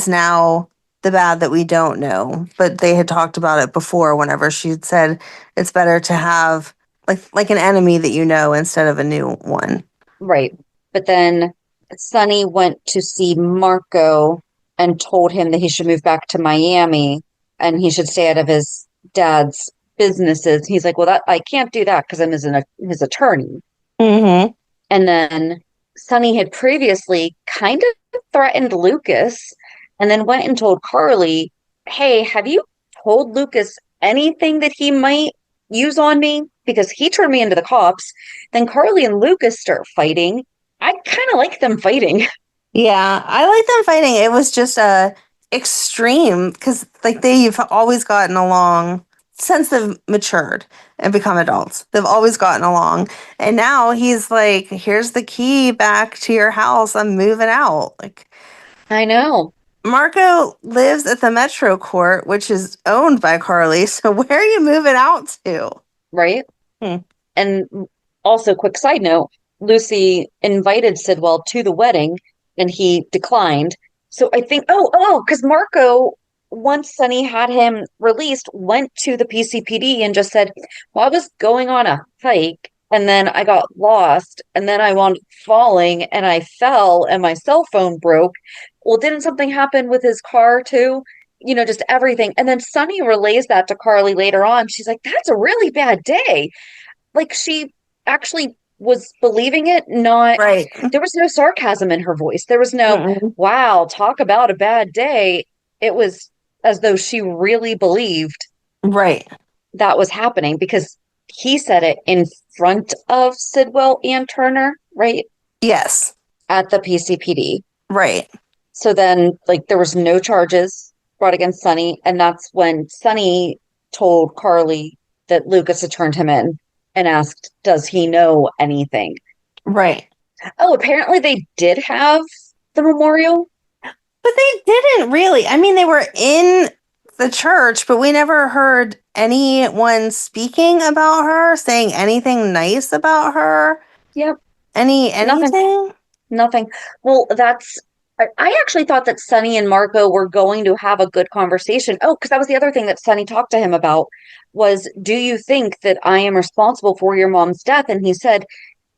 now the bad that we don't know. But they had talked about it before whenever she'd said it's better to have like an enemy that you know instead of a new one. Right. But then Sonny went to see Marco and told him that he should move back to Miami and he should stay out of his dad's businesses. He's like, well, I can't do that because I'm his attorney. Mm-hmm. And then Sonny had previously kind of threatened Lucas and then went and told Carly, hey, have you told Lucas anything that he might use on me? Because he turned me into the cops. Then Carly and Lucas start fighting. I kind of like them fighting. Yeah, I like them fighting. It was just extreme because they've always gotten along since they've matured and become adults. They've always gotten along. And now he's like, here's the key back to your house. I'm moving out. I know. Marco lives at the Metro Court, which is owned by Carly. So where are you moving out to? Right? Hmm. And also, quick side note, Lucy invited Sidwell to the wedding and he declined. So I think, because Marco, once Sonny had him released, went to the PCPD and just said, well, I was going on a hike and then I got lost and then I wound up falling and I fell and my cell phone broke. Well, didn't something happen with his car too? You know, just everything. And then Sonny relays that to Carly later on. She's like, that's a really bad day. Like she actually was believing it, not Right. There was no sarcasm in her voice. There was no, wow, talk about a bad day. It was as though she really believed Right. that was happening because he said it in front of Sidwell and Turner, right? Yes. At the PCPD. Right. So then, there was no charges brought against Sonny. And that's when Sonny told Carly that Lucas had turned him in and asked, does he know anything? Right. Oh, apparently they did have the memorial. But they didn't really. I mean, they were in the church, but we never heard anyone speaking about her, saying anything nice about her. Yep. Anything? Nothing. Well, I actually thought that Sonny and Marco were going to have a good conversation. Oh, because that was the other thing that Sonny talked to him about was, do you think that I am responsible for your mom's death? And he said,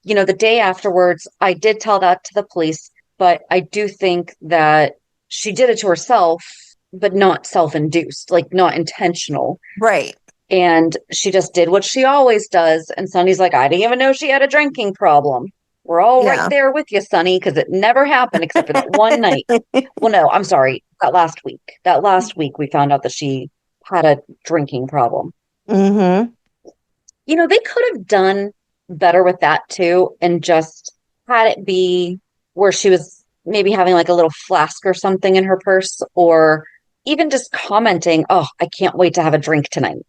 the day afterwards, I did tell that to the police, but I do think that she did it to herself, but not self-induced, not intentional. Right. And she just did what she always does. And Sonny's like, I didn't even know she had a drinking problem. We're all right there with you, Sonny, because it never happened except for that one night. Well, no, I'm sorry. That last week. That last week we found out that she had a drinking problem. Mm-hmm. They could have done better with that too and just had it be where she was maybe having a little flask or something in her purse, or even just commenting, oh, I can't wait to have a drink tonight.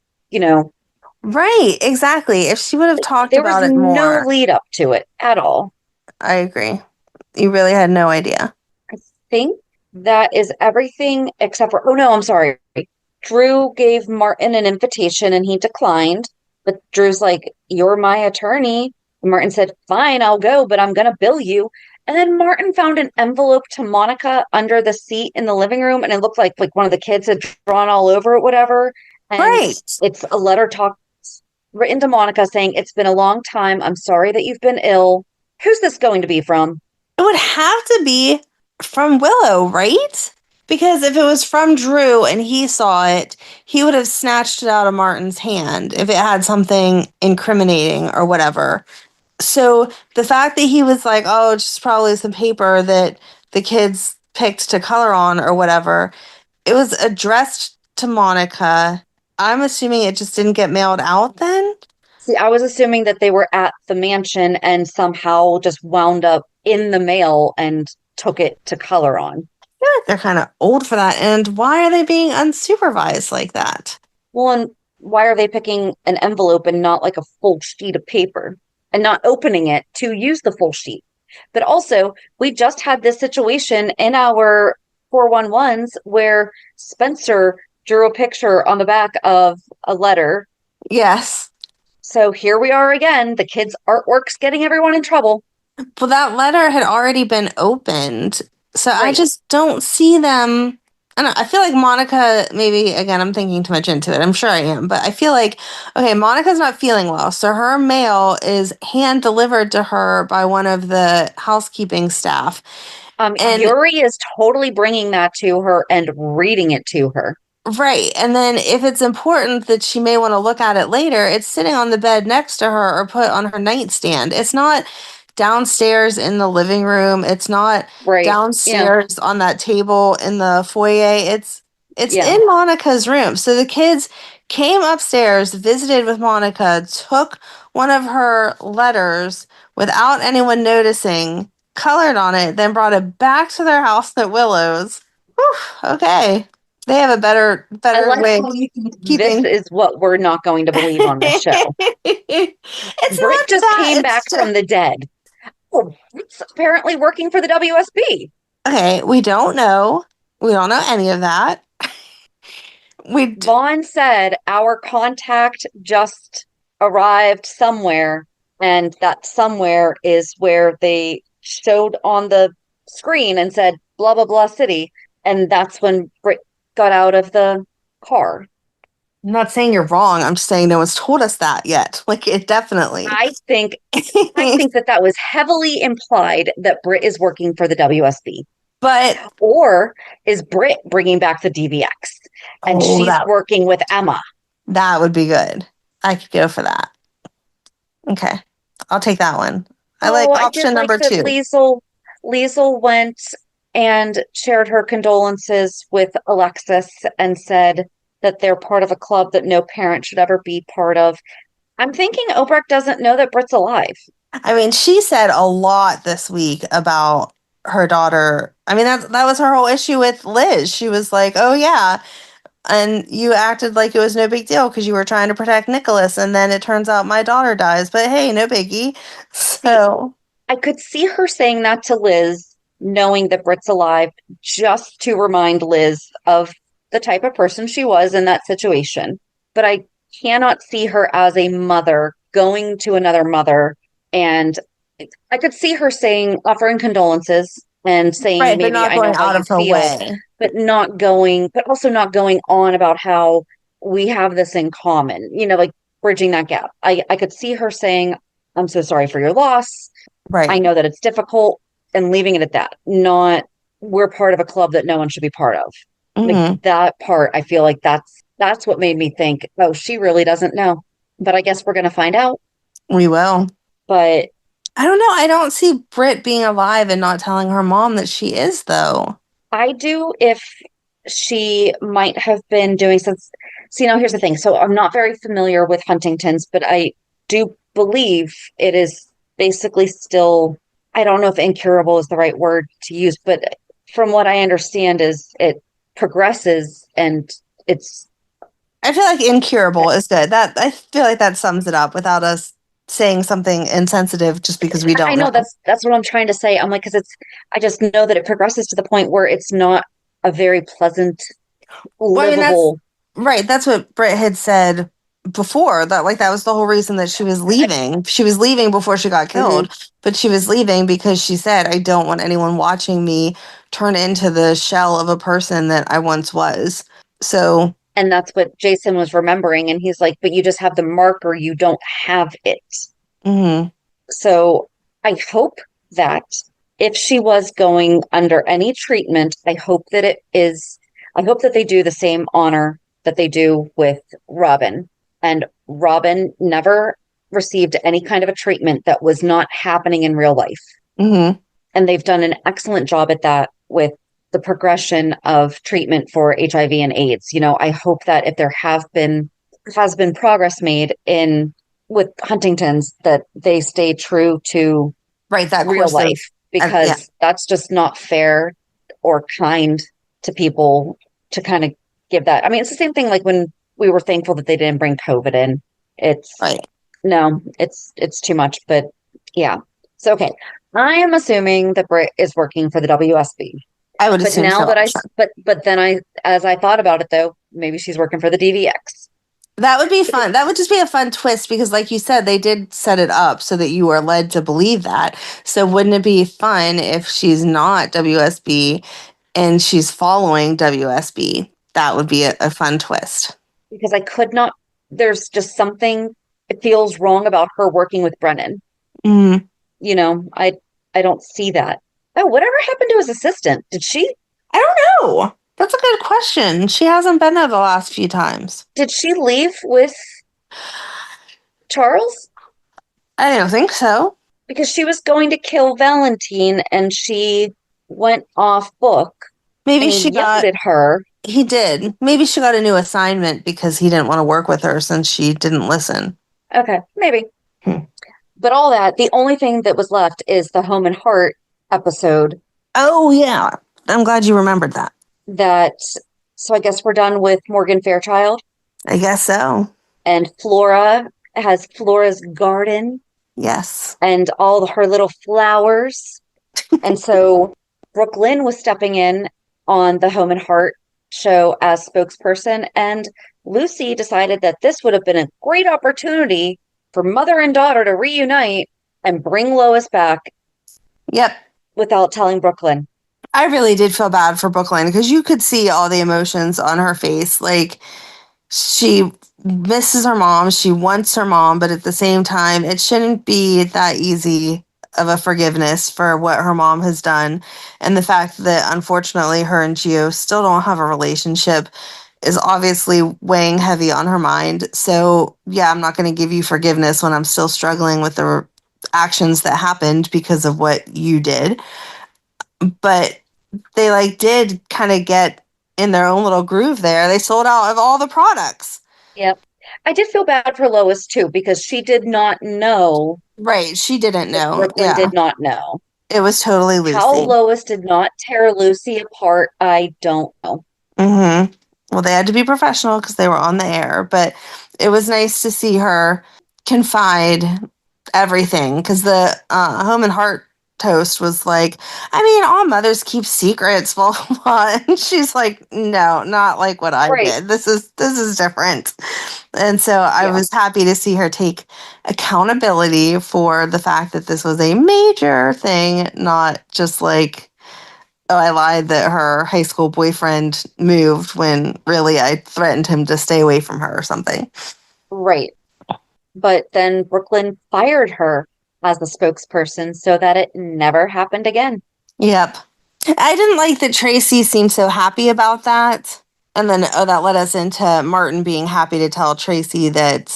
Right, exactly. If she would have talked There was about it no more. lead up to it at all. I agree. You really had no idea. I think that is everything except for, oh no, I'm sorry. Drew gave Martin an invitation and he declined. But Drew's like, you're my attorney. And Martin said, fine, I'll go, but I'm going to bill you. And then Martin found an envelope to Monica under the seat in the living room. And it looked like one of the kids had drawn all over it, whatever. And Right. it's a letter written to Monica saying, it's been a long time. I'm sorry that you've been ill. Who's this going to be from? It would have to be from Willow, right? Because if it was from Drew and he saw it, he would have snatched it out of Martin's hand if it had something incriminating or whatever. So the fact that he was like, oh, it's just probably some paper that the kids picked to color on or whatever, it was addressed to Monica. I'm assuming it just didn't get mailed out then? See, I was assuming that they were at the mansion and somehow just wound up in the mail and took it to color on. I feel like they're kind of old for that. And why are they being unsupervised like that? Well, and why are they picking an envelope and not like a full sheet of paper and not opening it to use the full sheet? But also, we just had this situation in our 411s where Spencer drew a picture on the back of a letter. Yes. So here we are again. The kids' artwork's getting everyone in trouble. Well, that letter had already been opened. So I Right. just don't see them. I don't know, I feel like Monica, maybe, again, I'm thinking too much into it. I'm sure I am. But I feel like, okay, Monica's not feeling well. So her mail is hand delivered to her by one of the housekeeping staff. And Yuri is totally bringing that to her and reading it to her. Right. And then if it's important that she may want to look at it later, it's sitting on the bed next to her or put on her nightstand. It's not downstairs in the living room. It's not downstairs on that table in the foyer. It's in Monica's room. So the kids came upstairs, visited with Monica, took one of her letters without anyone noticing, colored on it, then brought it back to their house at Willow's. Whew, okay. They have a better way of keeping. This is what we're not going to believe on this show. It's Britt not just that, came back from the dead. Oh, it's apparently working for the WSB. Okay, we don't know. We don't know any of that. Vaughn said our contact just arrived somewhere, and that somewhere is where they showed on the screen and said blah blah blah city, and that's when Britt got out of the car. I'm not saying you're wrong. I'm just saying no one's told us that yet. Like, it definitely. I think that was heavily implied that Britt is working for the WSB. Or is Britt bringing back the DVX and she's working with Emma? That would be good. I could go for that. Okay, I'll take that one. I like option number 2. Liesl went and shared her condolences with Alexis and said that they're part of a club that no parent should ever be part of. I'm thinking Obrecht doesn't know that Britt's alive. I mean, she said a lot this week about her daughter. I mean, that was her whole issue with Liz. She was like, oh, yeah. And you acted like it was no big deal because you were trying to protect Nicholas. And then it turns out my daughter dies. But hey, no biggie. So I could see her saying that to Liz, knowing that Britt's alive, just to remind Liz of the type of person she was in that situation. But I cannot see her as a mother going to another mother. And I could see her offering condolences and saying, right, maybe but not going out of her way. But also not going on about how we have this in common, like bridging that gap. I could see her saying, I'm so sorry for your loss. Right. I know that it's difficult, and leaving it at that. Not, we're part of a club that no one should be part of. Mm-hmm. Like, that part, I feel like that's what made me think, oh, she really doesn't know. But I guess we're going to find out. We will. But I don't know. I don't see Britt being alive and not telling her mom that she is, though. I do, if she might have been doing some. See, now here's the thing. So I'm not very familiar with Huntington's, but I do believe it is basically still, I don't know if incurable is the right word to use, but from what I understand is it progresses and it's I feel like incurable is good. That I feel like that sums it up without us saying something insensitive just because we don't I know that's what I'm trying to say. I'm like, because I just know that it progresses to the point where it's not a very pleasant, Well, I mean, livable. right. That's what Britt had said before. That like that was the whole reason that she was leaving. She was leaving before she got killed, but she was leaving because she said, "I don't want anyone watching me turn into the shell of a person that I once was." So, And that's what Jason was remembering. And he's like, but you just have the marker, you don't have it. mhm. So I hope that if she was going under any treatment, I hope that they do the same honor that they do with Robin. And Robin never received any kind of a treatment that was not happening in real life. Mhm. And they've done an excellent job at that with the progression of treatment for HIV and AIDS. I hope that if there has been progress made in with Huntington's, that they stay true to Right, that real course life, because yeah. that's just not fair or kind to people to kind of give that. I mean, it's the same thing like when we were thankful that they didn't bring COVID in. It's Right. no, it's too much, but yeah. So okay, I am assuming that Britt is working for the WSB. I would But assume now so. that but then as I thought about it though, maybe she's working for the DVX. That would be fun. That would just be a fun twist because, like you said, they did set it up so that you are led to believe that. So, wouldn't it be fun if she's not WSB and she's following WSB? That would be a fun twist. Because I could not, there's just something, it feels wrong about her working with Brennan. Mm. I don't see that. Oh, whatever happened to his assistant? I don't know. That's a good question. She hasn't been there the last few times. Did she leave with Charles? I don't think so. Because she was going to kill Valentine and she went off book. Maybe and he yelled at her. He did. Maybe she got a new assignment because he didn't want to work with her since she didn't listen. Okay, maybe. But all that, the only thing that was left is the Home and Heart episode. Oh, yeah. I'm glad you remembered that. So I guess we're done with Morgan Fairchild. I guess so. And Flora has Flora's garden. Yes. And all her little flowers. And so Brooklyn was stepping in on the Home and Heart show as spokesperson. And Lucy decided that this would have been a great opportunity for mother and daughter to reunite and bring Lois back. Yep. Without telling Brooklyn. I really did feel bad for Brooklyn because you could see all the emotions on her face. Like, she misses her mom. She wants her mom, but at the same time, it shouldn't be that easy of a forgiveness for what her mom has done. And the fact that, unfortunately, her and Gio still don't have a relationship is obviously weighing heavy on her mind. So, yeah, I'm not going to give you forgiveness when I'm still struggling with the actions that happened because of what you did. But they did kind of get in their own little groove there. They sold out of all the products. Yep. I did feel bad for Lois too, because she did not know. Right. She didn't know. Brooklyn did not know. It was totally Lucy. How Lois did not tear Lucy apart, I don't know. Mm-hmm. Well, they had to be professional because they were on the air, but it was nice to see her confide everything because the Home and Heart toast was like, I mean, all mothers keep secrets, blah, blah, blah. And she's like, no, not like what I did. This is different. And so I was happy to see her take accountability for the fact that this was a major thing, not just like, oh, I lied that her high school boyfriend moved when really I threatened him to stay away from her or something. Right. But then Brooklyn fired her as the spokesperson so that it never happened again. Yep. I didn't like that Tracy seemed so happy about that. And then that led us into Martin being happy to tell Tracy that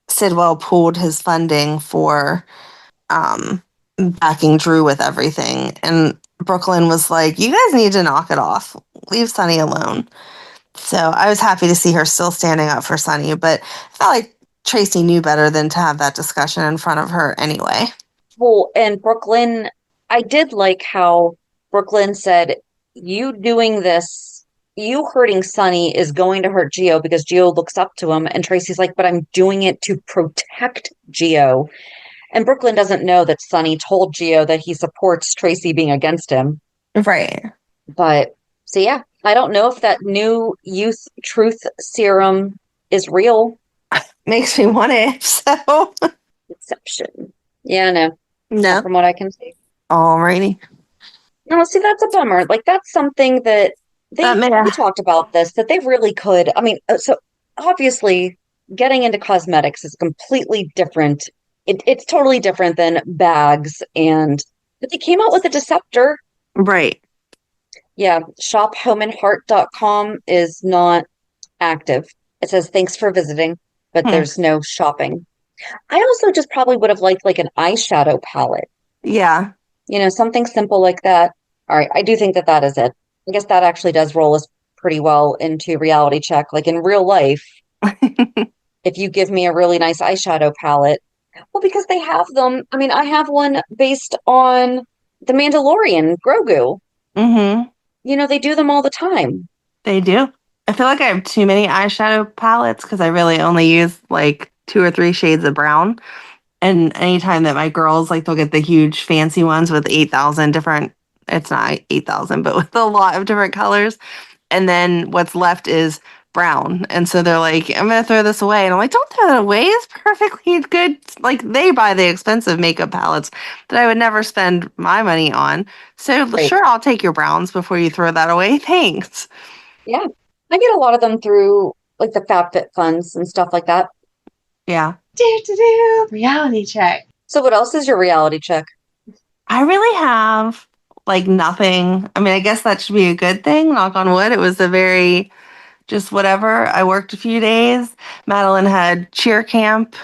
Sidwell pulled his funding for backing Drew with everything. And Brooklyn was like, you guys need to knock it off. Leave Sonny alone. So I was happy to see her still standing up for Sonny, but I felt like Tracy knew better than to have that discussion in front of her anyway. Well, and Brooklyn, I did like how Brooklyn said, you doing this you hurting Sonny is going to hurt Gio because Gio looks up to him. And Tracy's like, but I'm doing it to protect Gio. And Brooklyn doesn't know that Sonny told Gio that he supports Tracy being against him. Right. But so, yeah, I don't know if that new youth truth serum is real. Makes me want it. So, Exception. Yeah, no. no. From what I can see. Alrighty. No, see, that's a bummer. Like, that's something that we talked about this, that they really could. I mean, so obviously, getting into cosmetics is completely different. It's totally different than bags. But they came out with a Deceptor. Right. Yeah. Shophomeandheart.com is not active. It says, thanks for visiting, but there's no shopping. I also just probably would have liked like an eyeshadow palette. Yeah. You know, something simple like that. All right. I do think that is it. I guess that actually does roll us pretty well into reality check. Like in real life, if you give me a really nice eyeshadow palette, well, because they have them. I mean, I have one based on The Mandalorian, Grogu. Mm-hmm. You know, they do them all the time. They do. I feel like I have too many eyeshadow palettes because I really only use like 2 or 3 shades of brown. And anytime that my girls, like, they'll get the huge fancy ones with 8,000 different, it's not 8,000, but with a lot of different colors. And then what's left is brown. And so they're like, I'm going to throw this away. And I'm like, don't throw that away. It's perfectly good. Like, they buy the expensive makeup palettes that I would never spend my money on. So sure, I'll take your browns before you throw that away. Thanks. Yeah. I get a lot of them through like the FabFitFunds and stuff like that. Yeah. Reality check. So what else is your reality check? I really have like nothing. I mean, I guess that should be a good thing. Knock on wood. It was a very just whatever. I worked a few days. Madeline had cheer camp.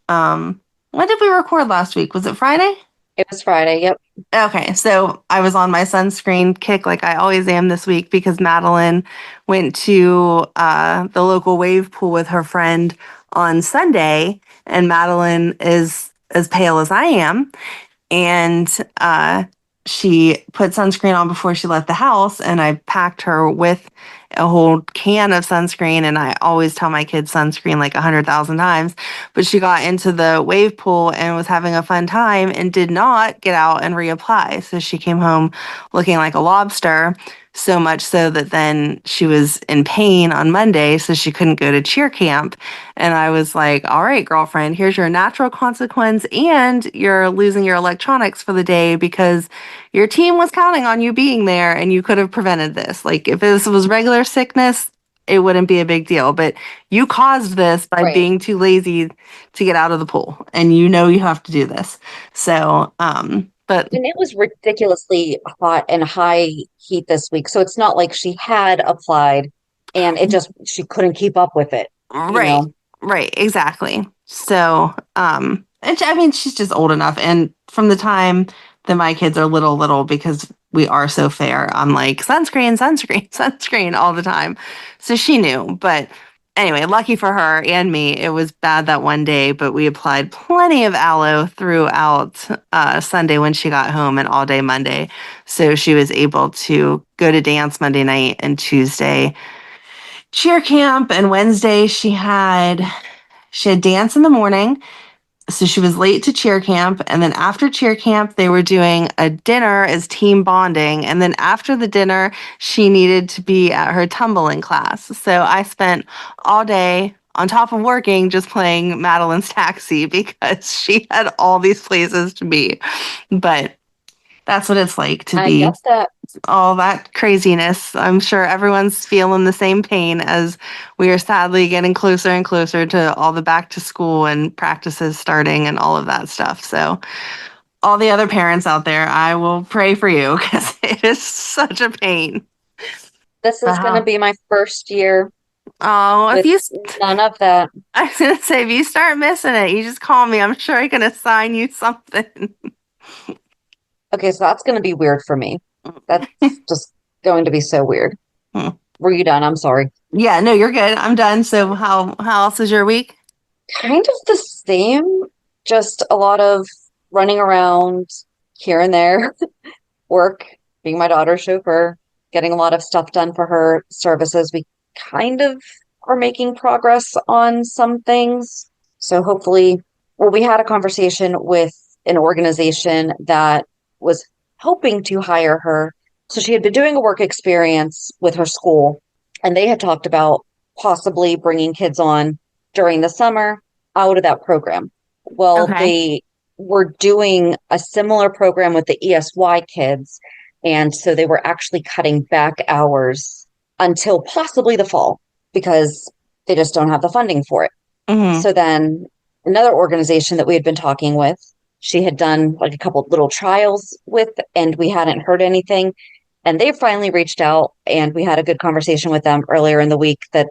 When did we record last week? Was it Friday? It was Friday. Yep. Okay. So I was on my sunscreen kick like I always am this week because Madeline went to the local wave pool with her friend on Sunday, and Madeline is as pale as I am. And she put sunscreen on before she left the house, and I packed her with a whole can of sunscreen. And I always tell my kids sunscreen like 100,000 times. But she got into the wave pool and was having a fun time and did not get out and reapply. So she came home looking like a lobster. So much so that then she was in pain on Monday, so she couldn't go to cheer camp. And I was like, all right, girlfriend, here's your natural consequence, and you're losing your electronics for the day because your team was counting on you being there and you could have prevented this. Like, if this was regular sickness, it wouldn't be a big deal. But you caused this by being too lazy to get out of the pool, and you know you have to do this. So, and it was ridiculously hot and high heat this week. So it's not like she had applied and she couldn't keep up with it. Right. Right. Exactly. So, I mean, she's just old enough. And from the time that my kids are little, because we are so fair, I'm like, sunscreen all the time. So she knew. But anyway, lucky for her and me, it was bad that one day, but we applied plenty of aloe throughout Sunday when she got home and all day Monday. So she was able to go to dance Monday night and Tuesday cheer camp, and Wednesday she had dance in the morning. So she was late to cheer camp, and then after cheer camp, they were doing a dinner as team bonding, and then after the dinner, she needed to be at her tumbling class. So I spent all day on top of working just playing Madeline's Taxi because she had all these places to be. But that's what it's like to be all that craziness. I'm sure everyone's feeling the same pain as we are sadly getting closer and closer to all the back to school and practices starting and all of that stuff. So all the other parents out there, I will pray for you because it is such a pain. This is going to be my first year. Oh, if you none of that. I was going to say, if you start missing it, you just call me. I'm sure I can assign you something. Okay, so that's going to be weird for me. That's just going to be so weird. Were you done? I'm sorry. Yeah, no, you're good. I'm done. So how else is your week? Kind of the same. Just a lot of running around here and there. Work, being my daughter's chauffeur, getting a lot of stuff done for her services. We kind of are making progress on some things. So hopefully, well, we had a conversation with an organization that was hoping to hire her. So she had been doing a work experience with her school, and they had talked about possibly bringing kids on during the summer out of that program. Well, Okay. they were doing a similar program with the ESY kids. And so they were actually cutting back hours until possibly the fall because they just don't have the funding for it. Mhm. So then another organization that we had been talking with, she had done like a couple little trials with, and we hadn't heard anything. And they finally reached out, and we had a good conversation with them earlier in the week that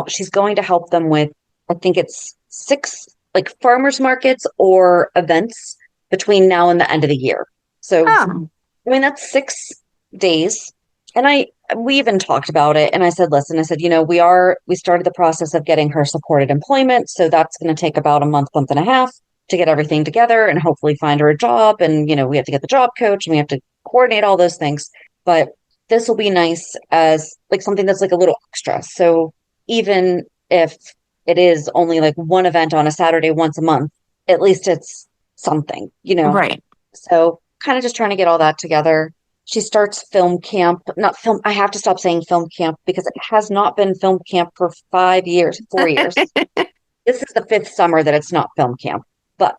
she's going to help them with, I think it's 6 like farmers markets or events between now and the end of the year. So Oh. I mean, that's 6 days. And we even talked about it. And I said, listen, I said, we started the process of getting her supported employment. So that's going to take about a month and a half to get everything together and hopefully find her a job. And, we have to get the job coach and we have to coordinate all those things. But this will be nice as like something that's like a little extra. So even if it is only like one event on a Saturday once a month, at least it's something, Right. So kind of just trying to get all that together. She starts film camp, not film. I have to stop saying film camp because it has not been film camp for 4 years. This is the 5th summer that it's not film camp, but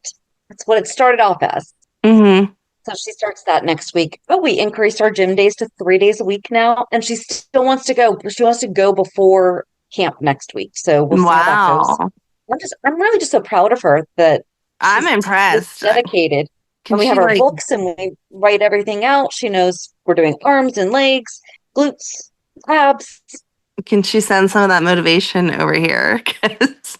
that's what it started off as. Mm-hmm. So she starts that next week. Oh, we increased our gym days to 3 days a week now, and she still wants to go. She wants to go before camp next week. So we'll see how that goes. Wow. I'm really just so proud of her that I'm she's impressed. dedicated. Can And we she, have our like, books and we write everything out. She knows we're doing arms and legs, glutes, abs. can she send some of that motivation over here? Because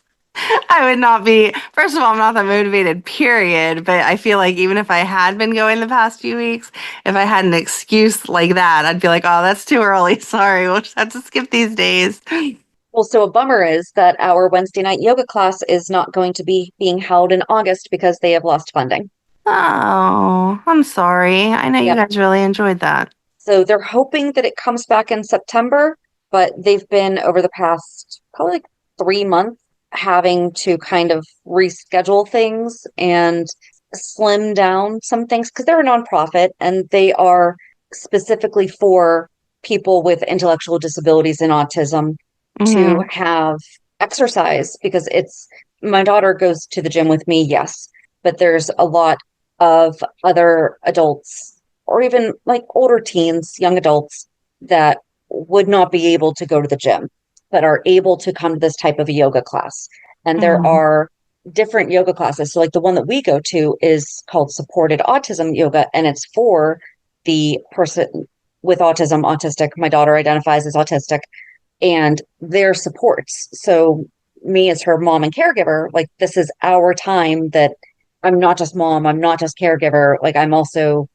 I would not be, first of all, I'm not that motivated, period. But I feel like even if I had been going the past few weeks, if I had an excuse like that, I'd be like, oh, that's too early. Sorry. We'll just have to skip these days. Well, so a bummer is that our Wednesday night yoga class is not going to be being held in August because they have lost funding. Oh, I'm sorry. I know you Yep. guys really enjoyed that. So they're hoping that it comes back in September, but they've been over the past probably like 3 months having to kind of reschedule things and slim down some things because they're a nonprofit and they are specifically for people with intellectual disabilities and autism to Mhm. have exercise because my daughter goes to the gym with me, yes, but there's a lot of other adults or even like older teens, young adults that would not be able to go to the gym, but are able to come to this type of a yoga class. And there Mhm. are different yoga classes. So like the one that we go to is called supported autism yoga, and it's for the person with autism, autistic. My daughter identifies as autistic and their supports. So me as her mom and caregiver, like this is our time that I'm not just mom, I'm not just caregiver, like I'm also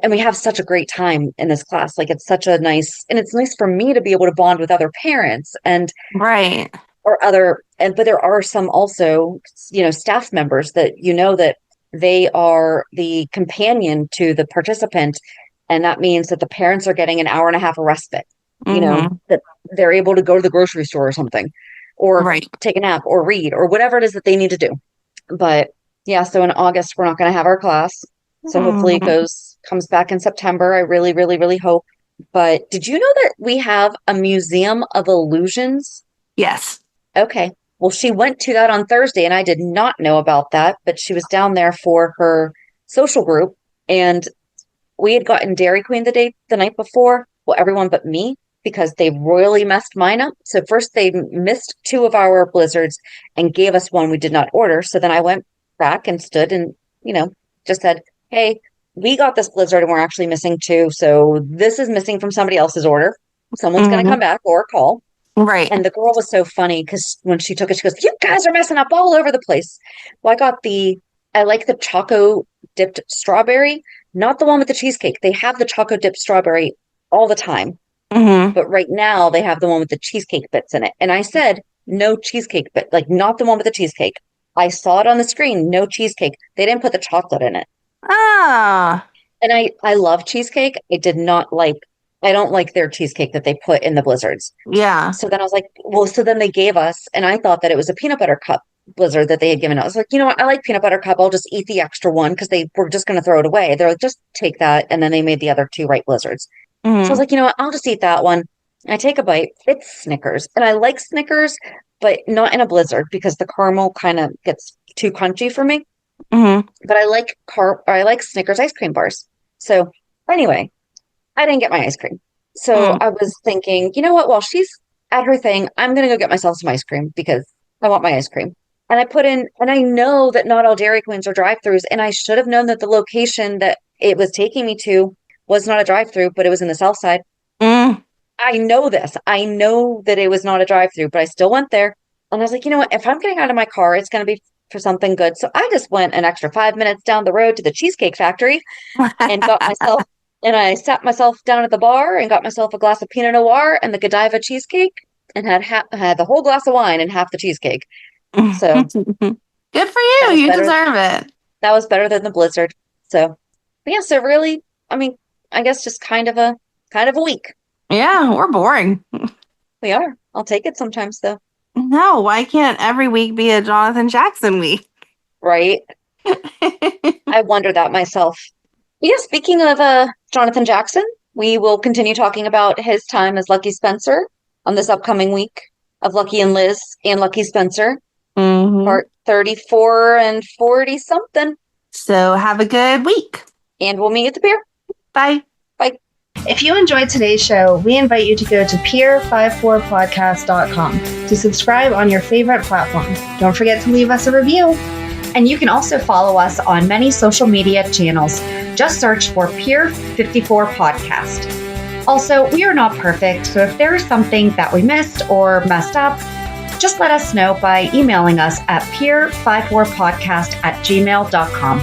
and we have such a great time in this class. Like it's such a nice and it's nice for me to be able to bond with other parents and Right. or other but there are some also, staff members that that they are the companion to the participant. And that means that the parents are getting an hour and a half of respite, Mhm. that they're able to go to the grocery store or something, or Right. take a nap or read or whatever it is that they need to do. But yeah, so in August, we're not going to have our class. So hopefully it Mhm. comes back in September. I really, really, really hope. But did you know that we have a museum of illusions? Yes. Okay. Well, she went to that on Thursday, and I did not know about that, but she was down there for her social group, and we had gotten Dairy Queen the night before. Well, everyone but me, because they royally messed mine up. So first they missed 2 of our blizzards and gave us one we did not order. So then I went back and stood and, just said, hey, we got this blizzard and we're actually missing 2. So this is missing from somebody else's order. Someone's going to Mhm. come back or call. Right. And the girl was so funny because when she took it, she goes, you guys are messing up all over the place. Well, I like the choco dipped strawberry, not the one with the cheesecake. They have the choco dipped strawberry all the time. Mhm. But right now they have the one with the cheesecake bits in it. And I said, no cheesecake bit, like not the one with the cheesecake. I saw it on the screen, no cheesecake. They didn't put the chocolate in it. Ah. And I love cheesecake. I did not like I don't like their cheesecake that they put in the blizzards. Yeah. So then I was like, well, so then they gave us, and I thought that it was a peanut butter cup blizzard that they had given us. I was like, you know what? I like peanut butter cup. I'll just eat the extra one because they were just going to throw it away. They're like, just take that. And then they made the other 2 right blizzards. So I was like, you know what? I'll just eat that one. I take a bite. It's Snickers. And I like Snickers, but not in a blizzard because the caramel kind of gets too crunchy for me. But I like Snickers ice cream bars. So anyway, I didn't get my ice cream. So I was thinking, you know what? While she's at her thing, I'm going to go get myself some ice cream because I want my ice cream. And I put in, and I know that not all Dairy Queens are drive-thrus, and I should have known that the location that it was taking me to was not a drive-thru, but it was in the South Side. I know this. I know that it was not a drive-thru, but I still went there. And I was like, you know what? If I'm getting out of my car, it's going to be for something good. So I just went an extra 5 minutes down the road to the Cheesecake Factory and got myself, and I sat myself down at the bar and got myself a glass of Pinot Noir and the Godiva cheesecake and had the whole glass of wine and half the cheesecake. So good for you. You deserve it. That was better than the blizzard. So, but yeah, so really, I mean, I guess just kind of a week. Yeah, we're boring. We are. I'll take it sometimes though. No, why can't every week be a Jonathan Jackson week? Right. I wonder that myself. Yeah, speaking of Jonathan Jackson, we will continue talking about his time as Lucky Spencer on this upcoming week of Lucky and Liz and Lucky Spencer. Part 34 and 40 something. So have a good week. And we'll meet you at the pier. Bye. Bye. If you enjoyed today's show, we invite you to go to peer54podcast.com to subscribe on your favorite platform. Don't forget to leave us a review. And you can also follow us on many social media channels. Just search for Peer 54 Podcast. Also, we are not perfect, so if there is something that we missed or messed up, just let us know by emailing us at peer54podcast@gmail.com.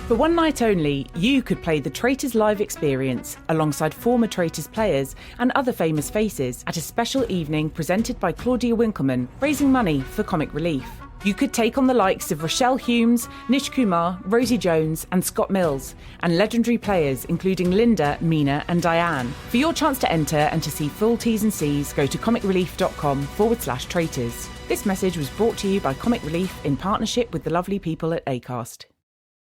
For one night only, you could play the Traitors Live experience alongside former Traitors players and other famous faces at a special evening presented by Claudia Winkleman, raising money for comic relief. You could take on the likes of Rochelle Humes, Nish Kumar, Rosie Jones and Scott Mills, and legendary players including Linda, Mina and Diane. For your chance to enter and to see full T's and C's, go to comicrelief.com/traitors. This message was brought to you by Comic Relief in partnership with the lovely people at Acast.